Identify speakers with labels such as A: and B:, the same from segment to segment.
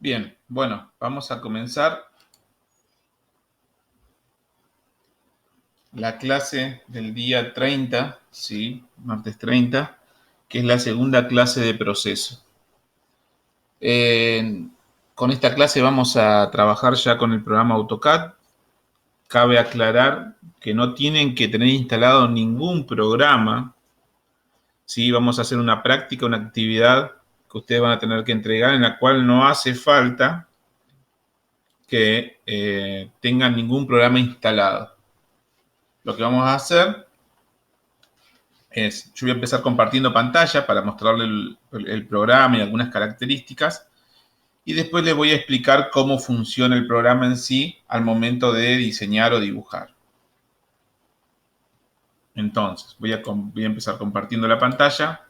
A: Bien, bueno, vamos a comenzar la clase del día 30, ¿sí? Martes 30, que es la segunda clase de proceso. Con esta clase vamos a trabajar ya con el programa AutoCAD. Cabe aclarar que no tienen que tener instalado ningún programa, ¿sí? Vamos a hacer una práctica, una actividad que ustedes van a tener que entregar en la cual no hace falta que tengan ningún programa instalado. Lo que vamos a hacer yo voy a empezar compartiendo pantalla para mostrarle el programa y algunas características. Y después les voy a explicar cómo funciona el programa en sí al momento de diseñar o dibujar. Entonces, voy a empezar compartiendo la pantalla.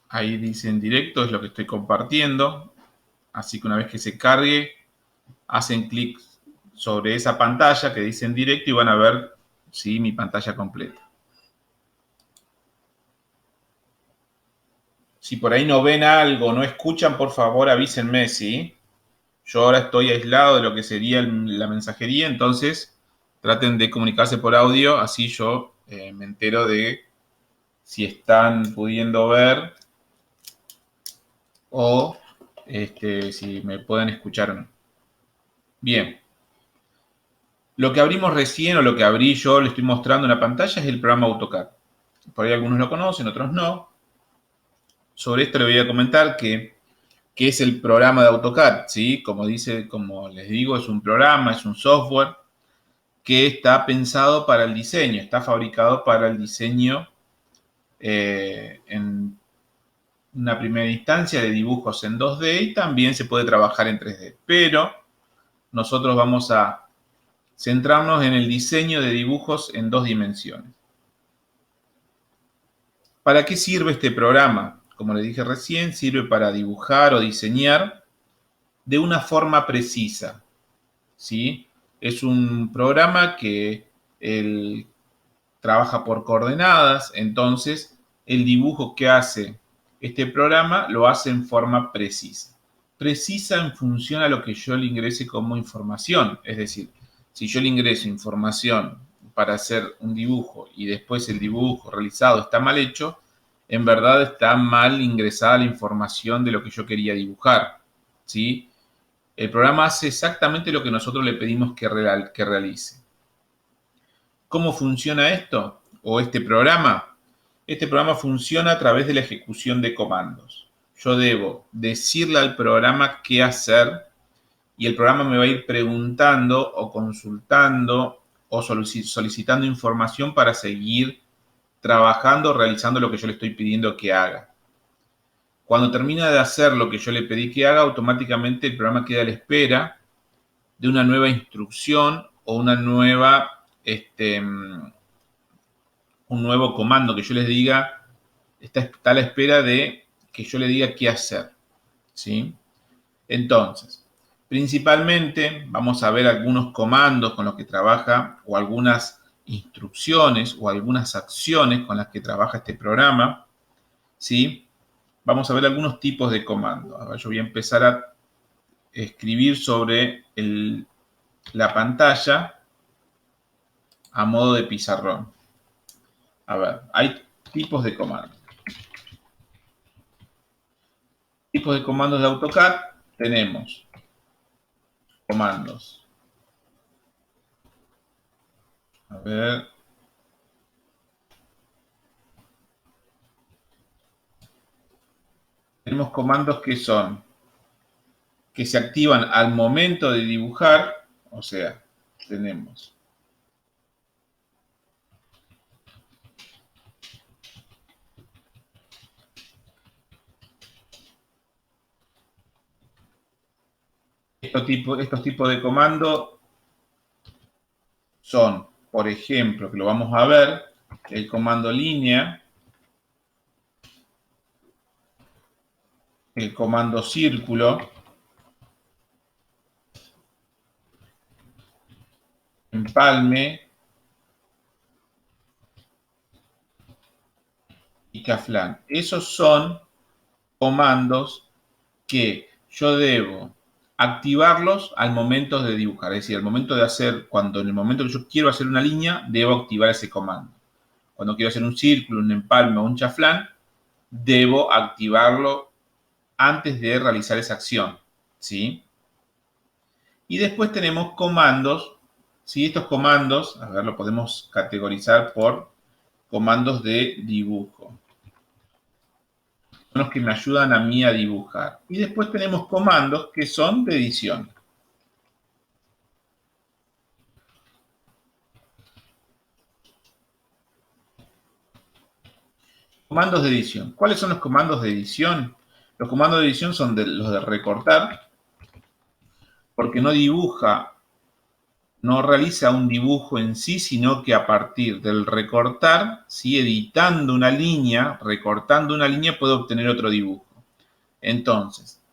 A: Ahí dice en directo, es lo que estoy compartiendo. Así que una vez que se cargue, hacen clic sobre esa pantalla que dice en directo y van a ver, ¿sí?, mi pantalla completa. Si por ahí no ven algo, no escuchan, por favor avísenme, ¿sí? Yo ahora estoy aislado de lo que sería la mensajería, entonces traten de comunicarse por audio, así yo me entero de si están pudiendo ver o si me pueden escuchar o no. Bien. Lo que abrimos recién o lo que abrí yo, le estoy mostrando en la pantalla, es el programa AutoCAD. Por ahí algunos lo conocen, otros no. Sobre esto le voy a comentar que es el programa de AutoCAD, ¿sí? Como les digo, es un programa, es un software que está pensado para el diseño, está fabricado para el diseño en una primera instancia de dibujos en 2D y también se puede trabajar en 3D. Pero nosotros vamos a centrarnos en el diseño de dibujos en 2 dimensiones. ¿Para qué sirve este programa? Como les dije recién, sirve para dibujar o diseñar de una forma precisa, ¿sí? Es un programa que trabaja por coordenadas, entonces el dibujo que hace este programa lo hace en forma precisa. Precisa en función a lo que yo le ingrese como información, es decir, si yo le ingreso información para hacer un dibujo y después el dibujo realizado está mal hecho, en verdad está mal ingresada la información de lo que yo quería dibujar, ¿sí? El programa hace exactamente lo que nosotros le pedimos que realice. ¿Cómo funciona esto o este programa? Este programa funciona a través de la ejecución de comandos. Yo debo decirle al programa qué hacer y el programa me va a ir preguntando o consultando o solicitando información para seguir trabajando, realizando lo que yo le estoy pidiendo que haga. Cuando termina de hacer lo que yo le pedí que haga, automáticamente el programa queda a la espera de una nueva instrucción o un nuevo comando que yo les diga, está a la espera de que yo le diga qué hacer, ¿sí? Entonces, principalmente vamos a ver algunos comandos con los que trabaja o algunas instrucciones o algunas acciones con las que trabaja este programa, ¿sí? Vamos a ver algunos tipos de comandos. Ahora yo voy a empezar a escribir sobre la pantalla a modo de pizarrón. A ver, hay tipos de comandos. Tipos de comandos de AutoCAD tenemos comandos. A ver. Tenemos comandos que se activan al momento de dibujar, o sea, tenemos estos tipos de comandos son, por ejemplo, que lo vamos a ver, el comando línea, el comando círculo, empalme, y chaflán. Esos son comandos que yo debo activarlos al momento de dibujar. Es decir, al momento de hacer, cuando en el momento que yo quiero hacer una línea, debo activar ese comando. Cuando quiero hacer un círculo, un empalme o un chaflán, debo activarlo antes de realizar esa acción, ¿sí? Y después tenemos comandos, ¿sí? Estos comandos, a ver, lo podemos categorizar por comandos de dibujo. Son los que me ayudan a mí a dibujar. Y después tenemos comandos que son de edición. Comandos de edición. ¿Cuáles son los comandos de edición? Los comandos de edición son los de recortar, porque no dibuja, no realiza un dibujo en sí, sino que a partir del recortar, ¿sí? Editando una línea, recortando una línea, puedo obtener otro dibujo. Entonces,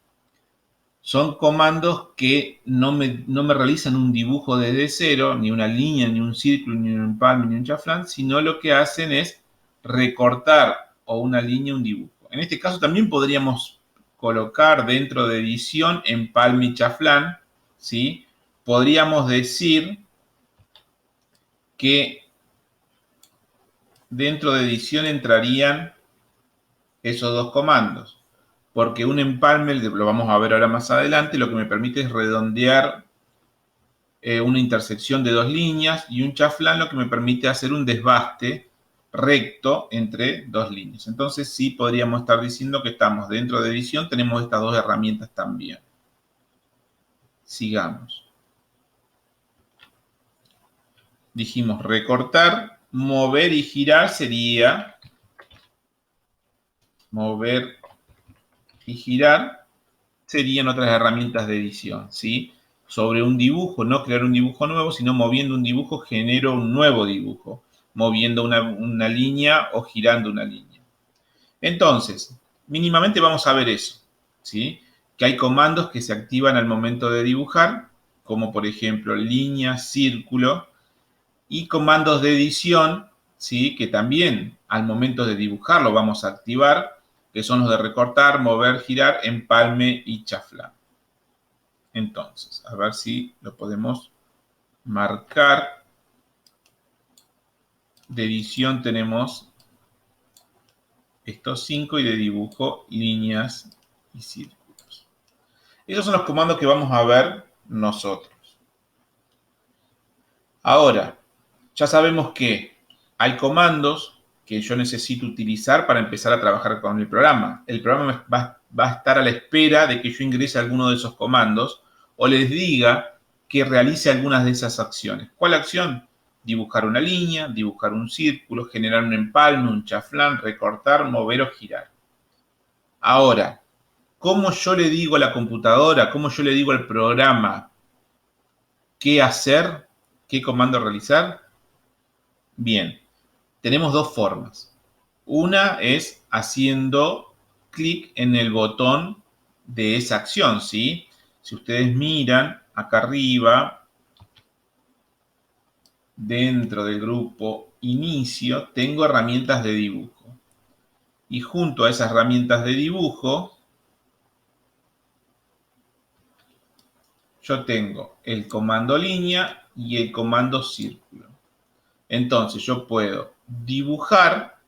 A: son comandos que no me realizan un dibujo desde cero, ni una línea, ni un círculo, ni un empalme, ni un chaflán, sino lo que hacen es recortar o una línea, un dibujo. En este caso también podríamos colocar dentro de edición empalme y chaflán, ¿sí? Podríamos decir que dentro de edición entrarían esos dos comandos, porque un empalme, lo vamos a ver ahora más adelante, lo que me permite es redondear una intersección de dos líneas, y un chaflán lo que me permite hacer un desbaste recto entre dos líneas. Entonces sí podríamos estar diciendo que estamos dentro de edición, tenemos estas dos herramientas también. Sigamos. Dijimos recortar, mover y girar sería mover y girar serían otras herramientas de edición, ¿sí? Sobre un dibujo, no crear un dibujo nuevo, sino moviendo un dibujo genero un nuevo dibujo, moviendo una línea o girando una línea. Entonces, mínimamente vamos a ver eso, ¿sí? Que hay comandos que se activan al momento de dibujar, como por ejemplo línea, círculo, y comandos de edición, ¿sí? Que también al momento de dibujar lo vamos a activar, que son los de recortar, mover, girar, empalme y chaflán. Entonces, a ver si lo podemos marcar. De edición tenemos estos 5 y de dibujo, líneas y círculos. Esos son los comandos que vamos a ver nosotros. Ahora, ya sabemos que hay comandos que yo necesito utilizar para empezar a trabajar con el programa. El programa va a estar a la espera de que yo ingrese alguno de esos comandos o les diga que realice algunas de esas acciones. ¿Cuál acción? Dibujar una línea, dibujar un círculo, generar un empalme, un chaflán, recortar, mover o girar. Ahora, ¿cómo yo le digo a la computadora, cómo yo le digo al programa qué hacer, qué comando realizar? Bien, tenemos dos formas. Una es haciendo clic en el botón de esa acción, ¿sí? Si ustedes miran acá arriba, dentro del grupo inicio, tengo herramientas de dibujo. Y junto a esas herramientas de dibujo, yo tengo el comando línea y el comando círculo. Entonces yo puedo dibujar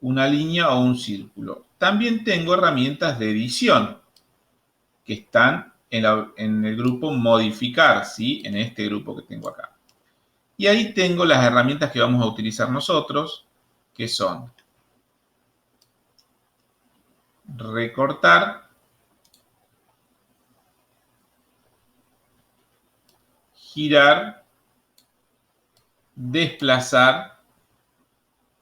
A: una línea o un círculo. También tengo herramientas de edición que están en el grupo modificar, ¿sí? En este grupo que tengo acá. Y ahí tengo las herramientas que vamos a utilizar nosotros, que son recortar, girar, desplazar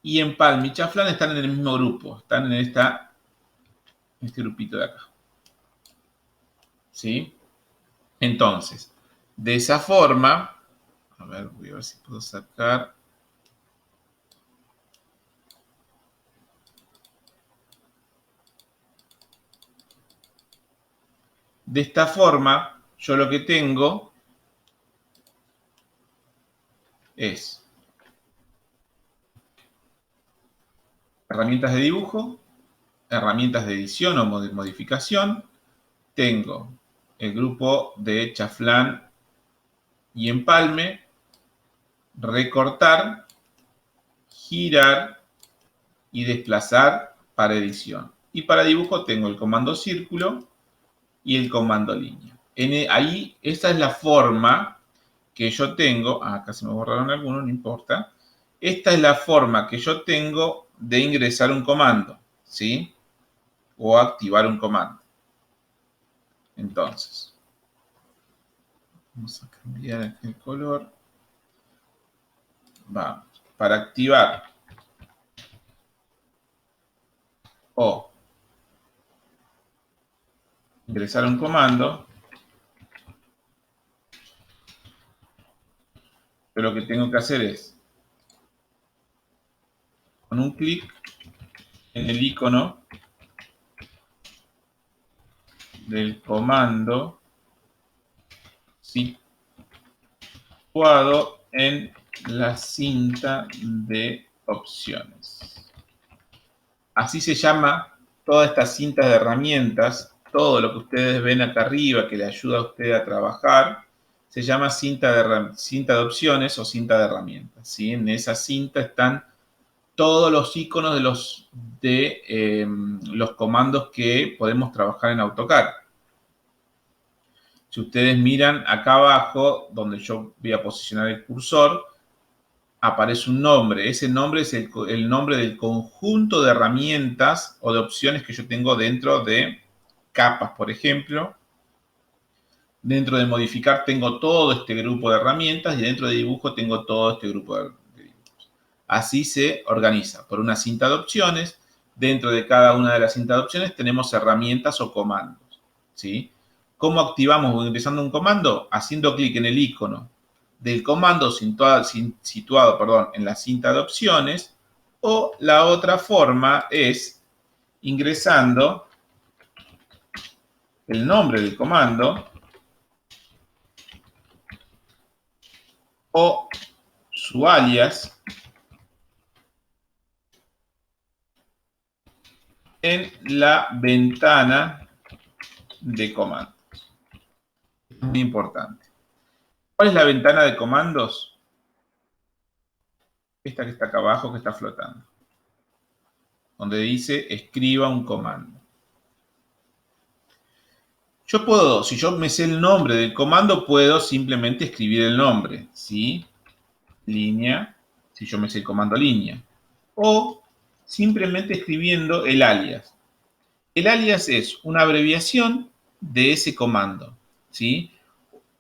A: y empalme y chaflán están en el mismo grupo, están en este grupito de acá. ¿Sí? Entonces, de esa forma, a ver, voy a ver si puedo sacar. De esta forma, yo lo que tengo es herramientas de dibujo, herramientas de edición o de modificación. Tengo el grupo de chaflán y empalme, recortar, girar y desplazar para edición. Y para dibujo tengo el comando círculo y el comando línea. Ahí, esta es la forma que yo tengo. Acá se me borraron algunos, no importa. Esta es la forma que yo tengo de ingresar un comando, ¿sí? O activar un comando. Entonces, vamos a cambiar aquí el color. Vamos, para activar o ingresar un comando, yo lo que tengo que hacer es, con un clic en el icono del comando situado en la cinta de opciones. Así se llama toda esta cinta de herramientas, todo lo que ustedes ven acá arriba que le ayuda a usted a trabajar, se llama cinta de opciones o cinta de herramientas, ¿sí? En esa cinta están todos los iconos de los comandos que podemos trabajar en AutoCAD. Si ustedes miran acá abajo, donde yo voy a posicionar el cursor, aparece un nombre. Ese nombre es el nombre del conjunto de herramientas o de opciones que yo tengo dentro de capas, por ejemplo. Dentro de modificar tengo todo este grupo de herramientas y dentro de dibujo tengo todo este grupo de dibujos. Así se organiza por una cinta de opciones. Dentro de cada una de las cintas de opciones tenemos herramientas o comandos, ¿sí? ¿Cómo activamos o ingresando un comando? Haciendo clic en el icono del comando situado en la cinta de opciones, o la otra forma es ingresando el nombre del comando o su alias en la ventana de comandos. Es muy importante. ¿Cuál es la ventana de comandos? Esta que está acá abajo, que está flotando. Donde dice escriba un comando. Yo puedo, si yo me sé el nombre del comando, puedo simplemente escribir el nombre, ¿sí? Línea, si yo me sé el comando línea. O simplemente escribiendo el alias. El alias es una abreviación de ese comando, ¿sí?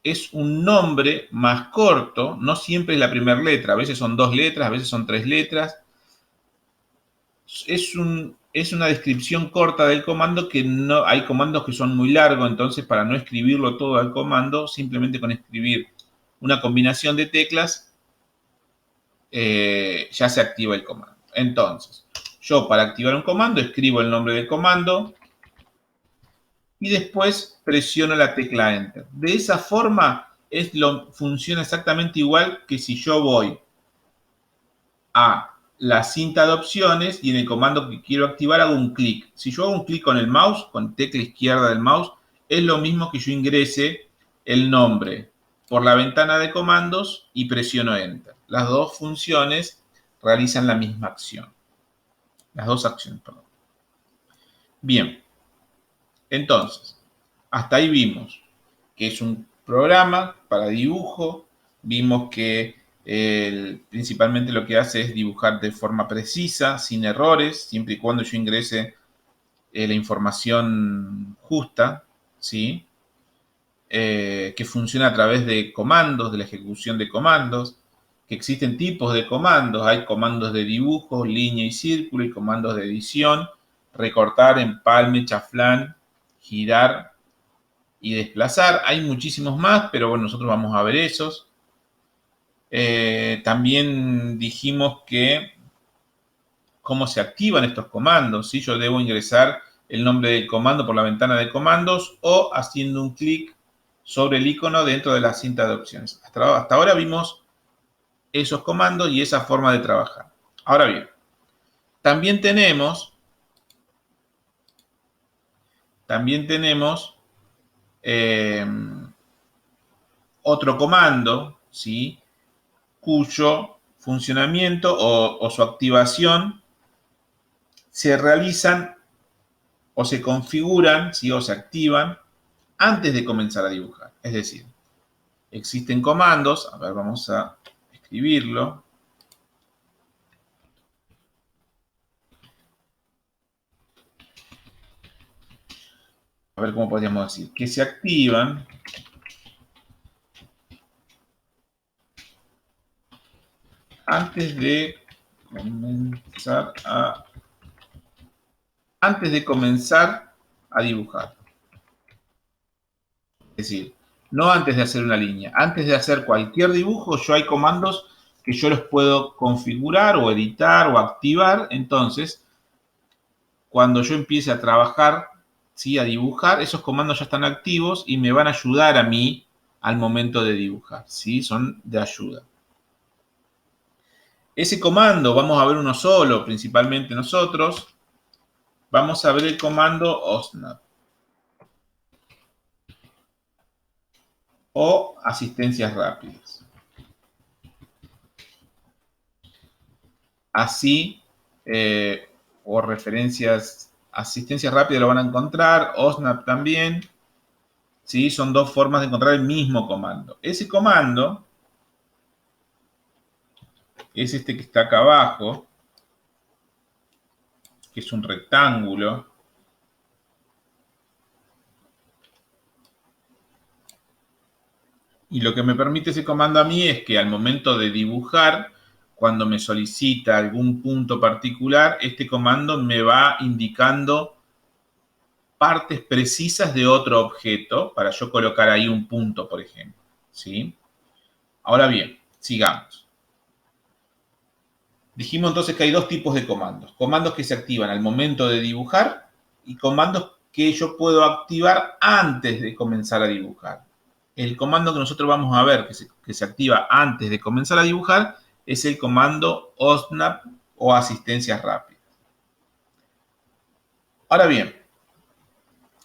A: Es un nombre más corto, no siempre es la primera letra, a veces son 2 letras, a veces son 3 letras. Es una descripción corta del comando, que no hay comandos que son muy largos, entonces para no escribirlo todo al comando, simplemente con escribir una combinación de teclas ya se activa el comando. Entonces, yo para activar un comando escribo el nombre del comando y después presiono la tecla Enter. De esa forma funciona exactamente igual que si yo voy a la cinta de opciones y en el comando que quiero activar hago un clic. Si yo hago un clic con el mouse, con tecla izquierda del mouse, es lo mismo que yo ingrese el nombre por la ventana de comandos y presiono Enter. Las dos funciones realizan la misma acción. Las dos acciones, perdón. Bien. Entonces, hasta ahí vimos que es un programa para dibujo. Vimos que principalmente lo que hace es dibujar de forma precisa, sin errores, siempre y cuando yo ingrese la información justa, ¿sí? Que funciona a través de comandos, de la ejecución de comandos, que existen tipos de comandos. Hay comandos de dibujo, línea y círculo, y comandos de edición, recortar, empalme, chaflán, girar y desplazar. Hay muchísimos más, pero bueno, nosotros vamos a ver esos. También dijimos que cómo se activan estos comandos, ¿sí? Yo debo ingresar el nombre del comando por la ventana de comandos o haciendo un clic sobre el icono dentro de la cinta de opciones. Hasta ahora vimos esos comandos y esa forma de trabajar. Ahora bien, También tenemos eh, otro comando, ¿sí? Cuyo funcionamiento o su activación se realizan o se configuran, ¿sí? O se activan antes de comenzar a dibujar. Es decir, existen comandos, a ver, vamos a escribirlo. A ver cómo podríamos decir, que se activan antes de comenzar a dibujar. Es decir, no antes de hacer una línea. Antes de hacer cualquier dibujo, hay comandos que yo los puedo configurar o editar o activar. Entonces, cuando yo empiece a trabajar, ¿sí? A dibujar, esos comandos ya están activos y me van a ayudar a mí al momento de dibujar, ¿sí? Son de ayuda. Ese comando, vamos a ver uno solo, principalmente nosotros. Vamos a ver el comando OSNAP o asistencias rápidas. Así, o referencias, asistencias rápidas lo van a encontrar, OSNAP también. ¿Sí? Son dos formas de encontrar el mismo comando. Ese comando es este que está acá abajo, que es un rectángulo. Y lo que me permite ese comando a mí es que al momento de dibujar, cuando me solicita algún punto particular, este comando me va indicando partes precisas de otro objeto para yo colocar ahí un punto, por ejemplo. ¿Sí? Ahora bien, sigamos. Dijimos entonces que hay dos tipos de comandos. Comandos que se activan al momento de dibujar y comandos que yo puedo activar antes de comenzar a dibujar. El comando que nosotros vamos a ver que se activa antes de comenzar a dibujar es el comando OSNAP o asistencias rápidas. Ahora bien,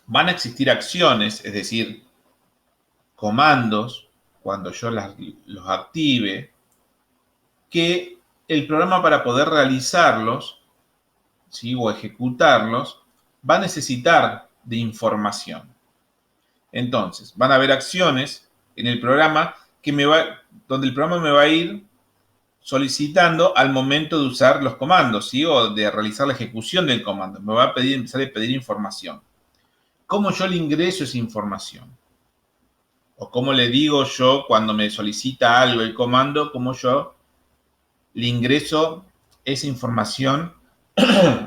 A: van a existir acciones, es decir, comandos, cuando yo los active, que el programa para poder realizarlos, ¿sí? O ejecutarlos, va a necesitar de información. Entonces, van a haber acciones en el programa donde el programa me va a ir solicitando al momento de usar los comandos, ¿sí? O de realizar la ejecución del comando. Me va a empezar a pedir información. ¿Cómo yo le ingreso esa información? O cómo le digo yo cuando me solicita algo el comando, cómo yo le ingreso esa información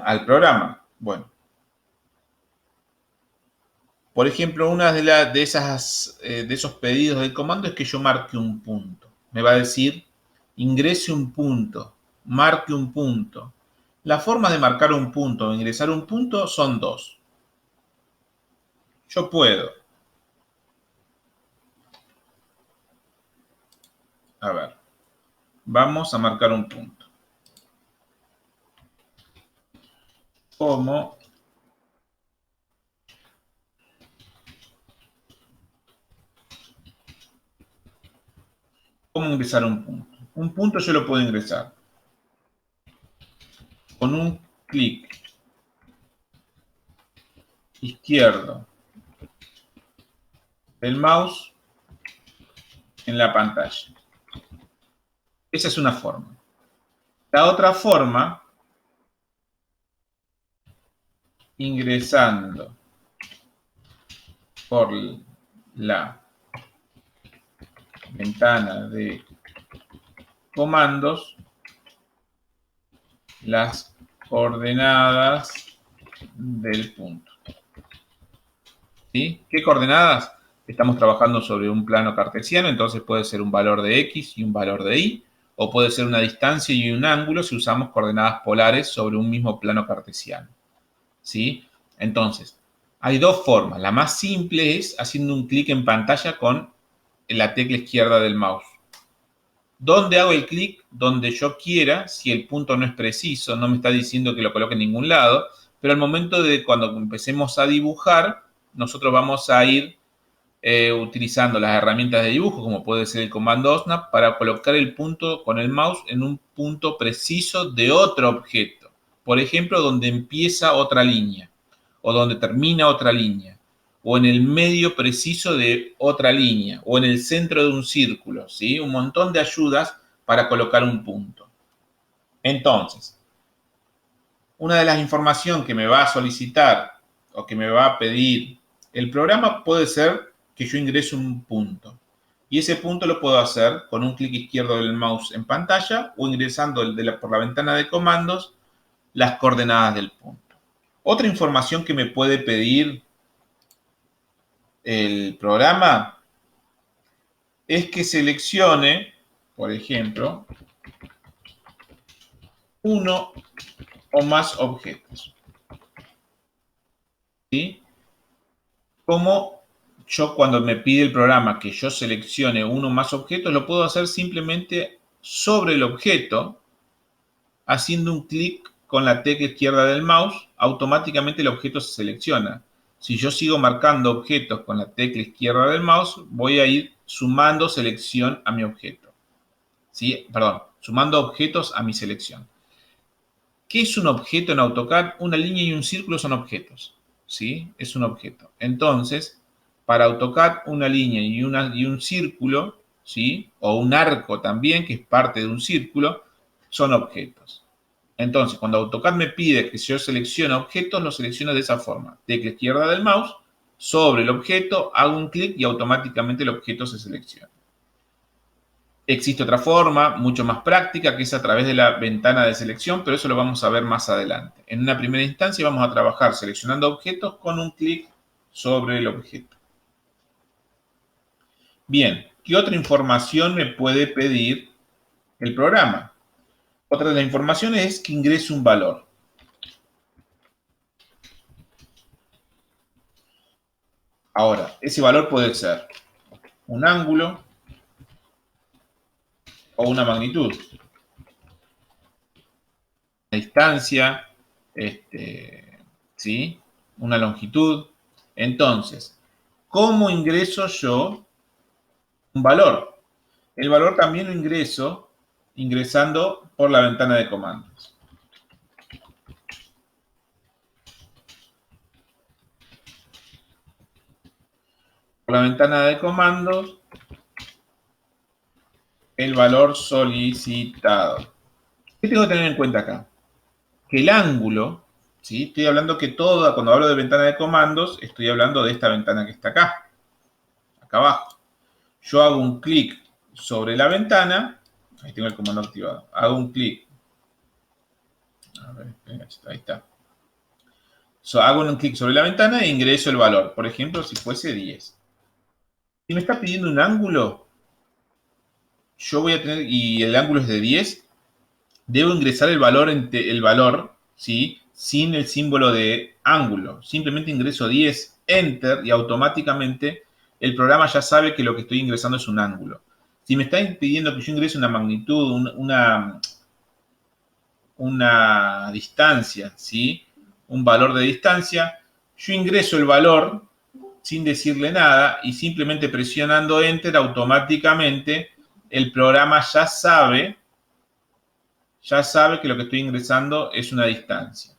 A: al programa. Bueno, por ejemplo, una de esos pedidos del comando es que yo marque un punto. Me va a decir, ingrese un punto, marque un punto. Las formas de marcar un punto o ingresar un punto son dos. Yo puedo, a ver, vamos a marcar un punto. ¿Cómo? ¿Cómo ingresar un punto? Un punto yo lo puedo ingresar con un clic izquierdo del mouse en la pantalla. Esa es una forma. La otra forma, ingresando por la ventana de comandos las coordenadas del punto. ¿Sí? ¿Qué coordenadas? Estamos trabajando sobre un plano cartesiano, entonces puede ser un valor de X y un valor de Y, o puede ser una distancia y un ángulo si usamos coordenadas polares sobre un mismo plano cartesiano. ¿Sí? Entonces, hay dos formas. La más simple es haciendo un clic en pantalla con la tecla izquierda del mouse. ¿Dónde hago el clic? Donde yo quiera, si el punto no es preciso, no me está diciendo que lo coloque en ningún lado, pero al momento de cuando empecemos a dibujar, nosotros vamos a ir utilizando las herramientas de dibujo, como puede ser el comando snap, para colocar el punto con el mouse en un punto preciso de otro objeto. Por ejemplo, donde empieza otra línea, o donde termina otra línea, o en el medio preciso de otra línea, o en el centro de un círculo, ¿sí? Un montón de ayudas para colocar un punto. Entonces, una de las informaciones que me va a solicitar o que me va a pedir el programa puede ser que yo ingrese un punto. Y ese punto lo puedo hacer con un clic izquierdo del mouse en pantalla o ingresando por la ventana de comandos las coordenadas del punto. Otra información que me puede pedir el programa es que seleccione, por ejemplo, uno o más objetos. ¿Sí? Como yo cuando me pide el programa que yo seleccione uno o más objetos, lo puedo hacer simplemente sobre el objeto, haciendo un clic con la tecla izquierda del mouse, automáticamente el objeto se selecciona. Si yo sigo marcando objetos con la tecla izquierda del mouse, voy a ir sumando selección a mi objeto. ¿Sí? Perdón, sumando objetos a mi selección. ¿Qué es un objeto en AutoCAD? Una línea y un círculo son objetos. ¿Sí? Es un objeto. Entonces, para AutoCAD, una línea y un círculo, ¿sí? O un arco también, que es parte de un círculo, son objetos. Entonces, cuando AutoCAD me pide que yo seleccione objetos, lo selecciono de esa forma. Tecla izquierda del mouse, sobre el objeto, hago un clic y automáticamente el objeto se selecciona. Existe otra forma, mucho más práctica, que es a través de la ventana de selección, pero eso lo vamos a ver más adelante. En una primera instancia vamos a trabajar seleccionando objetos con un clic sobre el objeto. Bien, ¿qué otra información me puede pedir el programa? Otra de las informaciones es que ingrese un valor. Ahora, ese valor puede ser un ángulo o una magnitud, una distancia, ¿sí? Una longitud. Entonces, ¿cómo ingreso yo un valor? El valor también lo ingreso ingresando por la ventana de comandos. Por la ventana de comandos, el valor solicitado. ¿Qué tengo que tener en cuenta acá? Que el ángulo, ¿sí? Estoy hablando que cuando hablo de ventana de comandos, estoy hablando de esta ventana que está acá abajo. Yo hago un clic sobre la ventana, ahí tengo el comando activado, hago un clic, a ver, ahí está. Hago un clic sobre la ventana e ingreso el valor, por ejemplo, si fuese 10. Si me está pidiendo un ángulo, yo voy a tener, y el ángulo es de 10, debo ingresar el valor, ¿sí? Sin el símbolo de ángulo. Simplemente ingreso 10, Enter, y automáticamente el programa ya sabe que lo que estoy ingresando es un ángulo. Si me está pidiendo que yo ingrese una magnitud, una distancia, ¿sí? Un valor de distancia, yo ingreso el valor sin decirle nada y simplemente presionando Enter, automáticamente el programa ya sabe que lo que estoy ingresando es una distancia.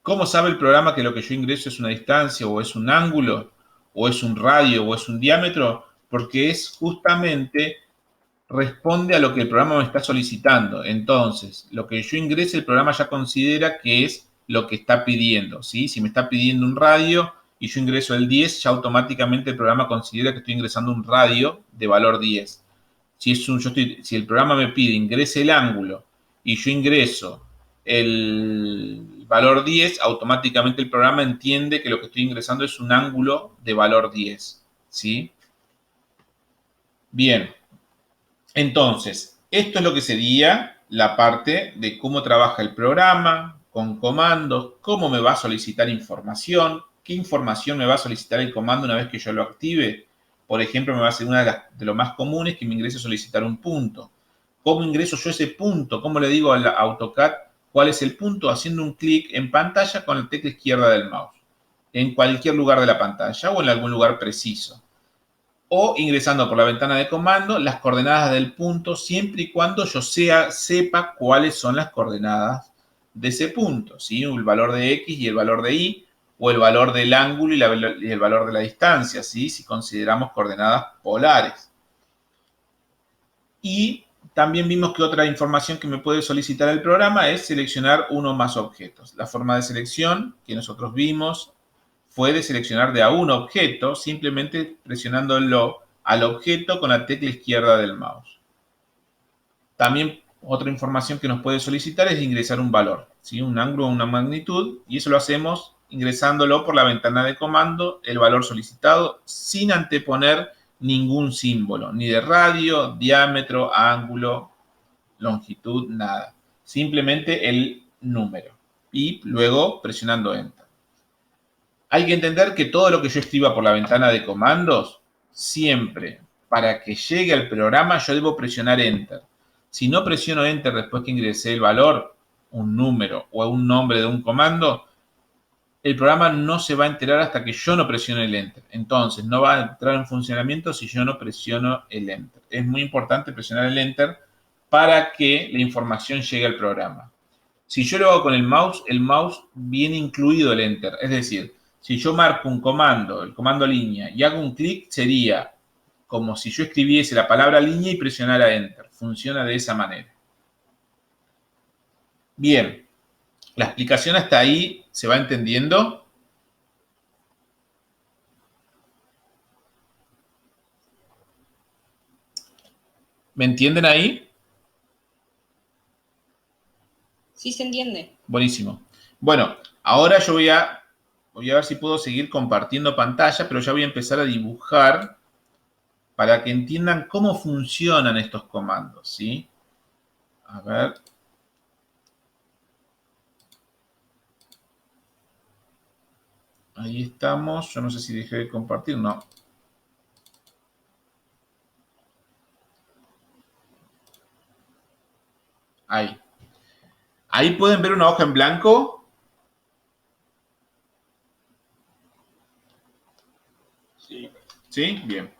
A: ¿Cómo sabe el programa que lo que yo ingreso es una distancia o es un ángulo o es un radio o es un diámetro? Porque es justamente responde a lo que el programa me está solicitando. Entonces, lo que yo ingrese, el programa ya considera que es lo que está pidiendo, ¿sí? Si me está pidiendo un radio y yo ingreso el 10, ya automáticamente el programa considera que estoy ingresando un radio de valor 10. Si el programa me pide ingrese el ángulo y yo ingreso el valor 10, automáticamente el programa entiende que lo que estoy ingresando es un ángulo de valor 10, ¿sí? Bien. Entonces, esto es lo que sería la parte de cómo trabaja el programa, con comandos, cómo me va a solicitar información, qué información me va a solicitar el comando una vez que yo lo active. por ejemplo, me va a ser una de los más comunes que me ingrese a solicitar un punto. ¿Cómo ingreso yo ese punto? ¿Cómo le digo al AutoCAD cuál es el punto? Haciendo un clic en pantalla con la tecla izquierda del mouse, en cualquier lugar de la pantalla o en algún lugar preciso. O ingresando por la ventana de comando las coordenadas del punto, siempre y cuando yo sepa cuáles son las coordenadas de ese punto, ¿sí? El valor de X y el valor de Y, o el valor del ángulo y el valor de la distancia, ¿sí? Si consideramos coordenadas polares. Y también vimos que otra información que me puede solicitar el programa es seleccionar uno o más objetos. La forma de selección que nosotros vimos fue de seleccionar de a un objeto, simplemente presionándolo al objeto con la tecla izquierda del mouse. También otra información que nos puede solicitar es ingresar un valor, ¿sí? Un ángulo o una magnitud, y eso lo hacemos ingresándolo por la ventana de comando, el valor solicitado, sin anteponer ningún símbolo, ni de radio, diámetro, ángulo, longitud, nada. Simplemente el número. Y luego presionando Enter. Hay que entender que todo lo que yo escriba por la ventana de comandos, siempre, para que llegue al programa, yo debo presionar Enter. Si no presiono Enter después que ingresé el valor, un número o un nombre de un comando, el programa no se va a enterar hasta que yo no presione el Enter. Entonces, no va a entrar en funcionamiento si yo no presiono el Enter. Es muy importante presionar el Enter para que la información llegue al programa. Si yo lo hago con el mouse viene incluido el Enter. Es decir, si yo marco un comando, el comando línea, y hago un clic, sería como si yo escribiese la palabra línea y presionara Enter. Funciona de esa manera. Bien, la explicación hasta ahí se va entendiendo. ¿Me entienden ahí?
B: Sí, se entiende.
A: Buenísimo. Bueno, ahora yo voy a ver si puedo seguir compartiendo pantalla, pero ya voy a empezar a dibujar para que entiendan cómo funcionan estos comandos, ¿sí? A ver. Ahí estamos. Yo no sé si dejé de compartir. No. Ahí. Ahí pueden ver una hoja en blanco.
B: Sí.
A: ¿Sí? Bien.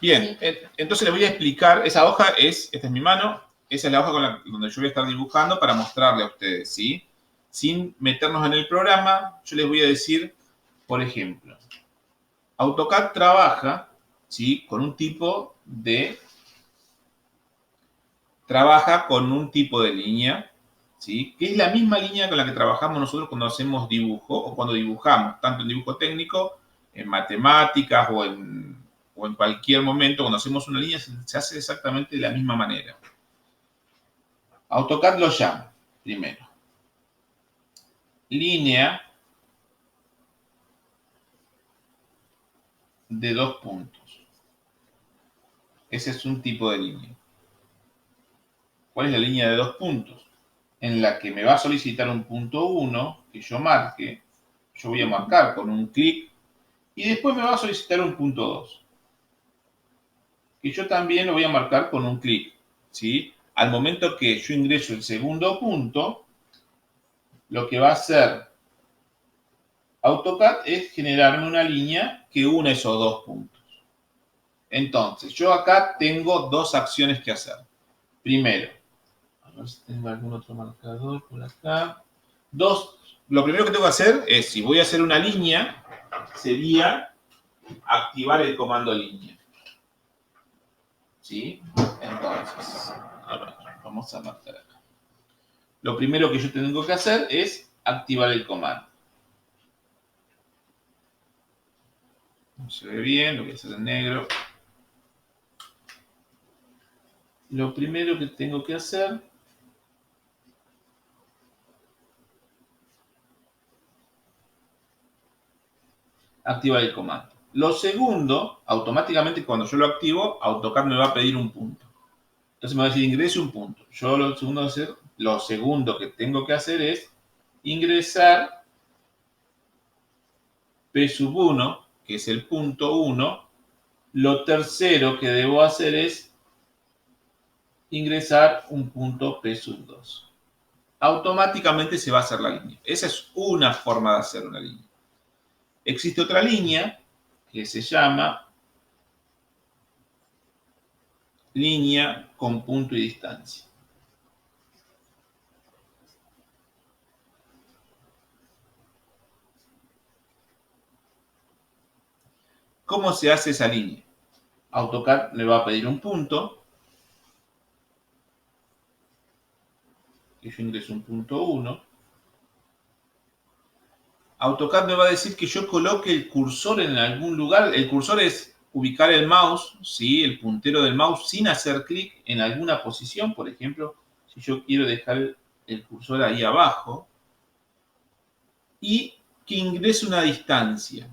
A: Bien. Entonces les voy a explicar. Esa hoja esta es mi mano. Esa es la hoja donde yo voy a estar dibujando para mostrarle a ustedes, ¿sí? Sin meternos en el programa, yo les voy a decir, por ejemplo, AutoCAD trabaja, ¿sí? Con un tipo de línea, ¿sí? Que es la misma línea con la que trabajamos nosotros cuando hacemos dibujo o cuando dibujamos, tanto en dibujo técnico, en matemáticas o en cualquier momento, cuando hacemos una línea, se hace exactamente de la misma manera. AutoCAD lo llama, primero, línea de 2 puntos. Ese es un tipo de línea. ¿Cuál es la línea de 2 puntos? En la que me va a solicitar un punto 1 que yo marque. Yo voy a marcar con un clic y después me va a solicitar un punto 2 que yo también lo voy a marcar con un clic, ¿sí? Al momento que yo ingreso el segundo punto, lo que va a hacer AutoCAD es generarme una línea que une esos 2 puntos. Entonces, yo acá tengo 2 acciones que hacer. Primero, a ver si tengo algún otro marcador por acá. Lo primero que tengo que hacer es, si voy a hacer una línea, sería activar el comando línea. ¿Sí? Entonces, a ver, vamos a marcar acá. Lo primero que yo tengo que hacer es activar el comando. No se ve bien, lo voy a hacer en negro. Lo primero que tengo que hacer activar el comando. Lo segundo, automáticamente cuando yo lo activo, AutoCAD me va a pedir un punto. Entonces me va a decir ingrese un punto. Yo lo segundo que tengo que hacer es ingresar P1, que es el punto 1, Lo tercero que debo hacer es ingresar un punto P sub 2. Automáticamente se va a hacer la línea. Esa es una forma de hacer una línea. Existe otra línea que se llama línea con punto y distancia. ¿Cómo se hace esa línea? AutoCAD me va a pedir un punto, que yo ingreso un punto 1. AutoCAD me va a decir que yo coloque el cursor en algún lugar. El cursor es ubicar el mouse, ¿sí? El puntero del mouse sin hacer clic en alguna posición. Por ejemplo, si yo quiero dejar el cursor ahí abajo. Y que ingrese una distancia.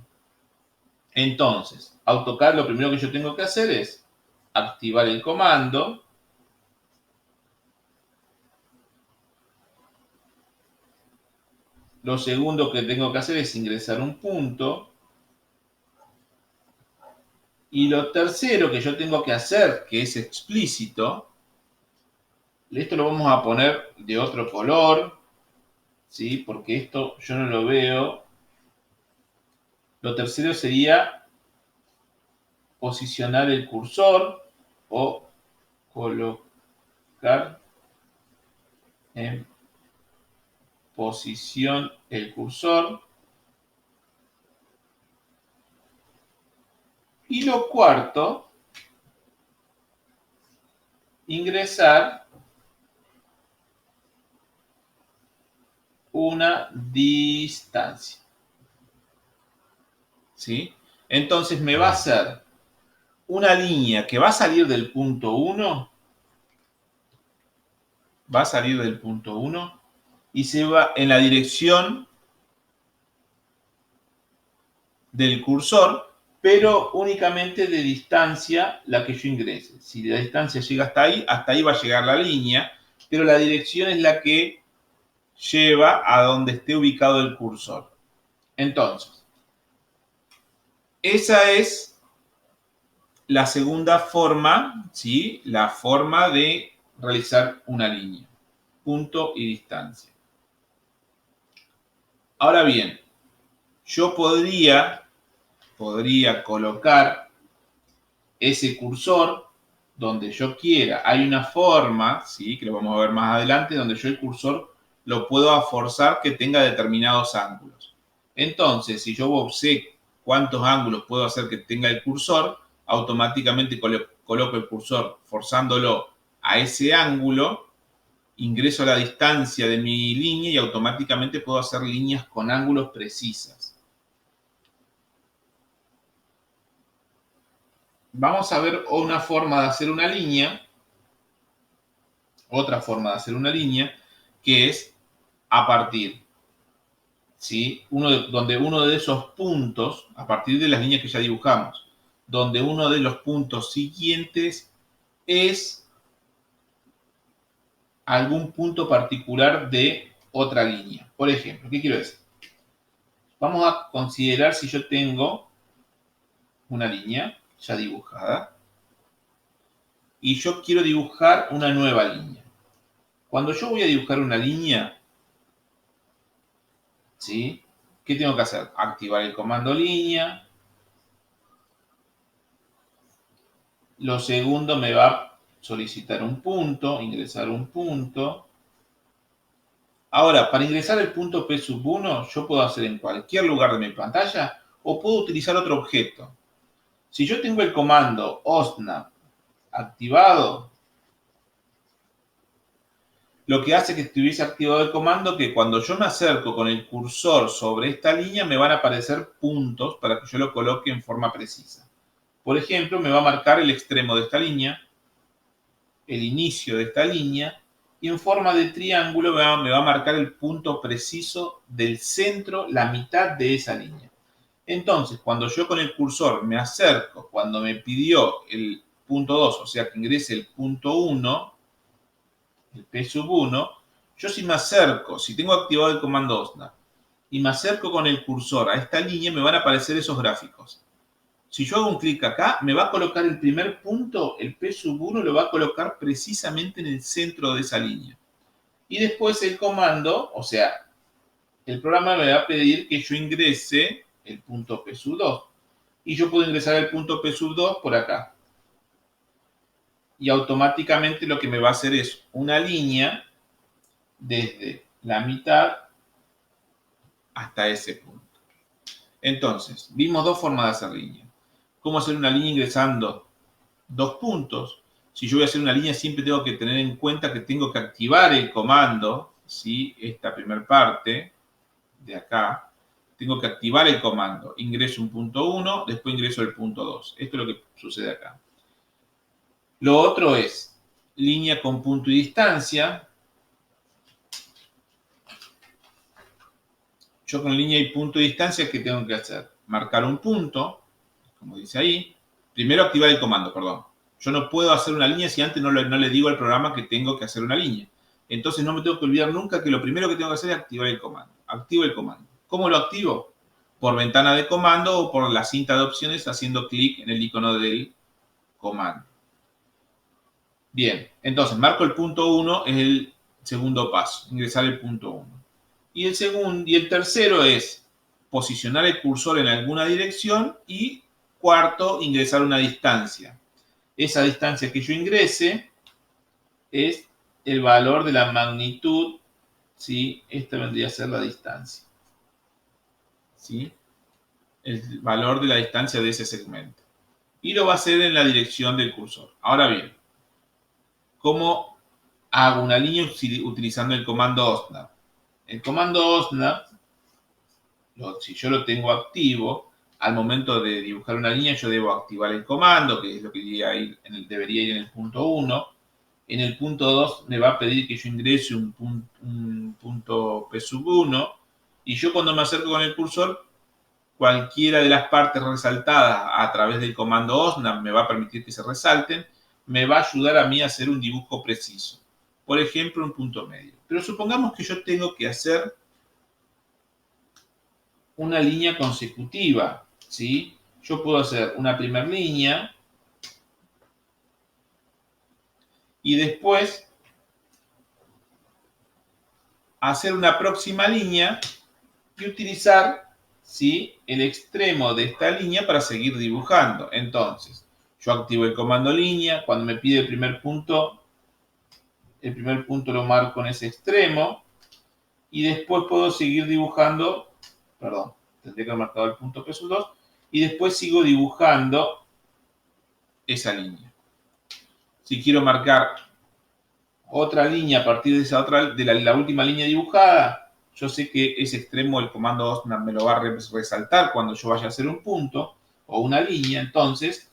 A: Entonces, AutoCAD lo primero que yo tengo que hacer es activar el comando. Lo segundo que tengo que hacer es ingresar un punto. Y lo tercero que yo tengo que hacer, que es explícito, esto lo vamos a poner de otro color, ¿sí? Porque esto yo no lo veo. Lo tercero sería posicionar el cursor o colocar en posición el cursor. Y lo cuarto, ingresar una distancia. ¿Sí? Entonces me va a hacer una línea que va a salir del punto 1. Va a salir del punto 1 y se va en la dirección del cursor, pero únicamente de distancia la que yo ingrese. Si la distancia llega hasta ahí va a llegar la línea, pero la dirección es la que lleva a donde esté ubicado el cursor. Entonces, esa es la segunda forma, ¿sí? La forma de realizar una línea. Punto y distancia. Ahora bien, yo podría colocar ese cursor donde yo quiera. Hay una forma, ¿sí? Que lo vamos a ver más adelante, donde yo el cursor lo puedo forzar que tenga determinados ángulos. Entonces, si yo sé cuántos ángulos puedo hacer que tenga el cursor, automáticamente coloco el cursor forzándolo a ese ángulo, ingreso a la distancia de mi línea y automáticamente puedo hacer líneas con ángulos precisas. Vamos a ver una forma de hacer una línea, otra forma de hacer una línea, que es a partir, ¿sí? Donde uno de esos puntos, a partir de las líneas que ya dibujamos, donde uno de los puntos siguientes es algún punto particular de otra línea. Por ejemplo, ¿qué quiero decir? Vamos a considerar si yo tengo una línea ya dibujada y yo quiero dibujar una nueva línea. Cuando yo voy a dibujar una línea, ¿sí? ¿Qué tengo que hacer? Activar el comando línea. Lo segundo me va a solicitar un punto, ingresar un punto. Ahora, para ingresar el punto P sub 1, yo puedo hacer en cualquier lugar de mi pantalla o puedo utilizar otro objeto. Si yo tengo el comando OSNAP activado, lo que hace que estuviese activado el comando que cuando yo me acerco con el cursor sobre esta línea me van a aparecer puntos para que yo lo coloque en forma precisa. Por ejemplo, me va a marcar el extremo de esta línea, el inicio de esta línea y en forma de triángulo me va a marcar el punto preciso del centro, la mitad de esa línea. Entonces, cuando yo con el cursor me acerco, cuando me pidió el punto 2, o sea que ingrese el punto 1, el P sub 1, yo si me acerco, si tengo activado el comando OSNAP y me acerco con el cursor a esta línea, me van a aparecer esos gráficos. Si yo hago un clic acá, me va a colocar el primer punto, el P1 lo va a colocar precisamente en el centro de esa línea. Y después el comando, o sea, el programa me va a pedir que yo ingrese el punto P2. Y yo puedo ingresar el punto P2 por acá. Y automáticamente lo que me va a hacer es una línea desde la mitad hasta ese punto. Entonces, vimos dos formas de hacer línea. Cómo hacer una línea ingresando dos puntos. Si yo voy a hacer una línea, siempre tengo que tener en cuenta que tengo que activar el comando, ¿sí? Esta primera parte de acá, tengo que activar el comando. Ingreso un punto 1, después ingreso el punto 2. Esto es lo que sucede acá. Lo otro es línea con punto y distancia. Yo con línea y punto de distancia, ¿qué tengo que hacer? Marcar un punto, como dice ahí. Primero activar el comando, perdón. Yo no puedo hacer una línea si antes no le digo al programa que tengo que hacer una línea. Entonces no me tengo que olvidar nunca que lo primero que tengo que hacer es activar el comando. Activo el comando. ¿Cómo lo activo? Por ventana de comando o por la cinta de opciones haciendo clic en el icono del comando. Bien, entonces marco el punto 1, es el segundo paso, ingresar el punto 1. Y el tercero es posicionar el cursor en alguna dirección y cuarto, ingresar una distancia. Esa distancia que yo ingrese es el valor de la magnitud, ¿sí? Esta vendría a ser la distancia, ¿sí? El valor de la distancia de ese segmento. Y lo va a hacer en la dirección del cursor. Ahora bien, ¿cómo hago una línea utilizando el comando OSNAP? El comando OSNAP, si yo lo tengo activo, al momento de dibujar una línea yo debo activar el comando, que es lo que debería ir en el punto 1. En el punto 2 me va a pedir que yo ingrese un punto P1. Y yo cuando me acerco con el cursor, cualquiera de las partes resaltadas a través del comando OSNAP me va a permitir que se resalten, me va a ayudar a mí a hacer un dibujo preciso. Por ejemplo, un punto medio. Pero supongamos que yo tengo que hacer una línea consecutiva, ¿sí? Yo puedo hacer una primera línea y después hacer una próxima línea y utilizar, ¿sí?, el extremo de esta línea para seguir dibujando. Entonces, yo activo el comando línea, cuando me pide el primer punto lo marco en ese extremo y después puedo seguir dibujando, perdón, tendría que haber marcado el punto P2 y después sigo dibujando esa línea. Si quiero marcar otra línea a partir de esa otra, de la última línea dibujada, yo sé que ese extremo el comando OSNAP me lo va a resaltar cuando yo vaya a hacer un punto o una línea, entonces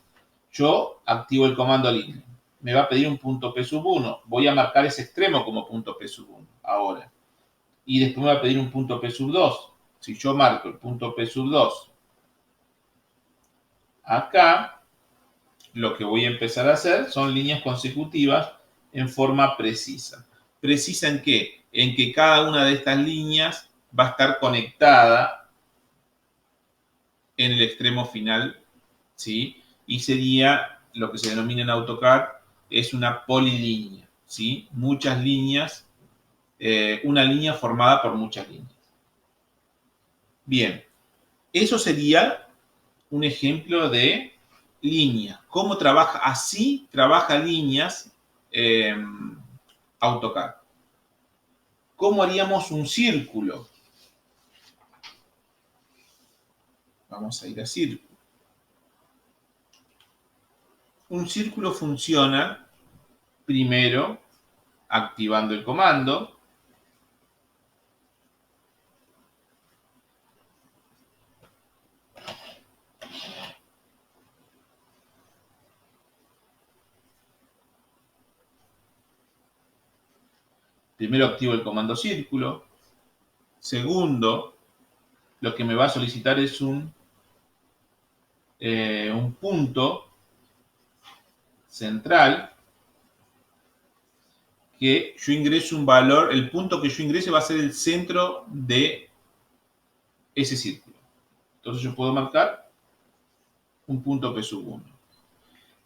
A: yo activo el comando línea. Me va a pedir un punto P1, voy a marcar ese extremo como punto P1 ahora. Y después me va a pedir un punto P2. Si yo marco el punto P2 acá, lo que voy a empezar a hacer son líneas consecutivas en forma precisa. ¿Precisa en qué? En que cada una de estas líneas va a estar conectada en el extremo final, ¿sí? Y sería lo que se denomina en AutoCAD, es una polilínea, ¿sí? Muchas líneas, una línea formada por muchas líneas. Bien, eso sería un ejemplo de línea. ¿Cómo trabaja? Así trabaja líneas AutoCAD. ¿Cómo haríamos un círculo? Vamos a ir a círculo. Un círculo funciona primero activando el comando. Primero activo el comando círculo. Segundo, lo que me va a solicitar es un punto central que yo ingreso un valor, el punto que yo ingrese va a ser el centro de ese círculo. Entonces yo puedo marcar un punto P1.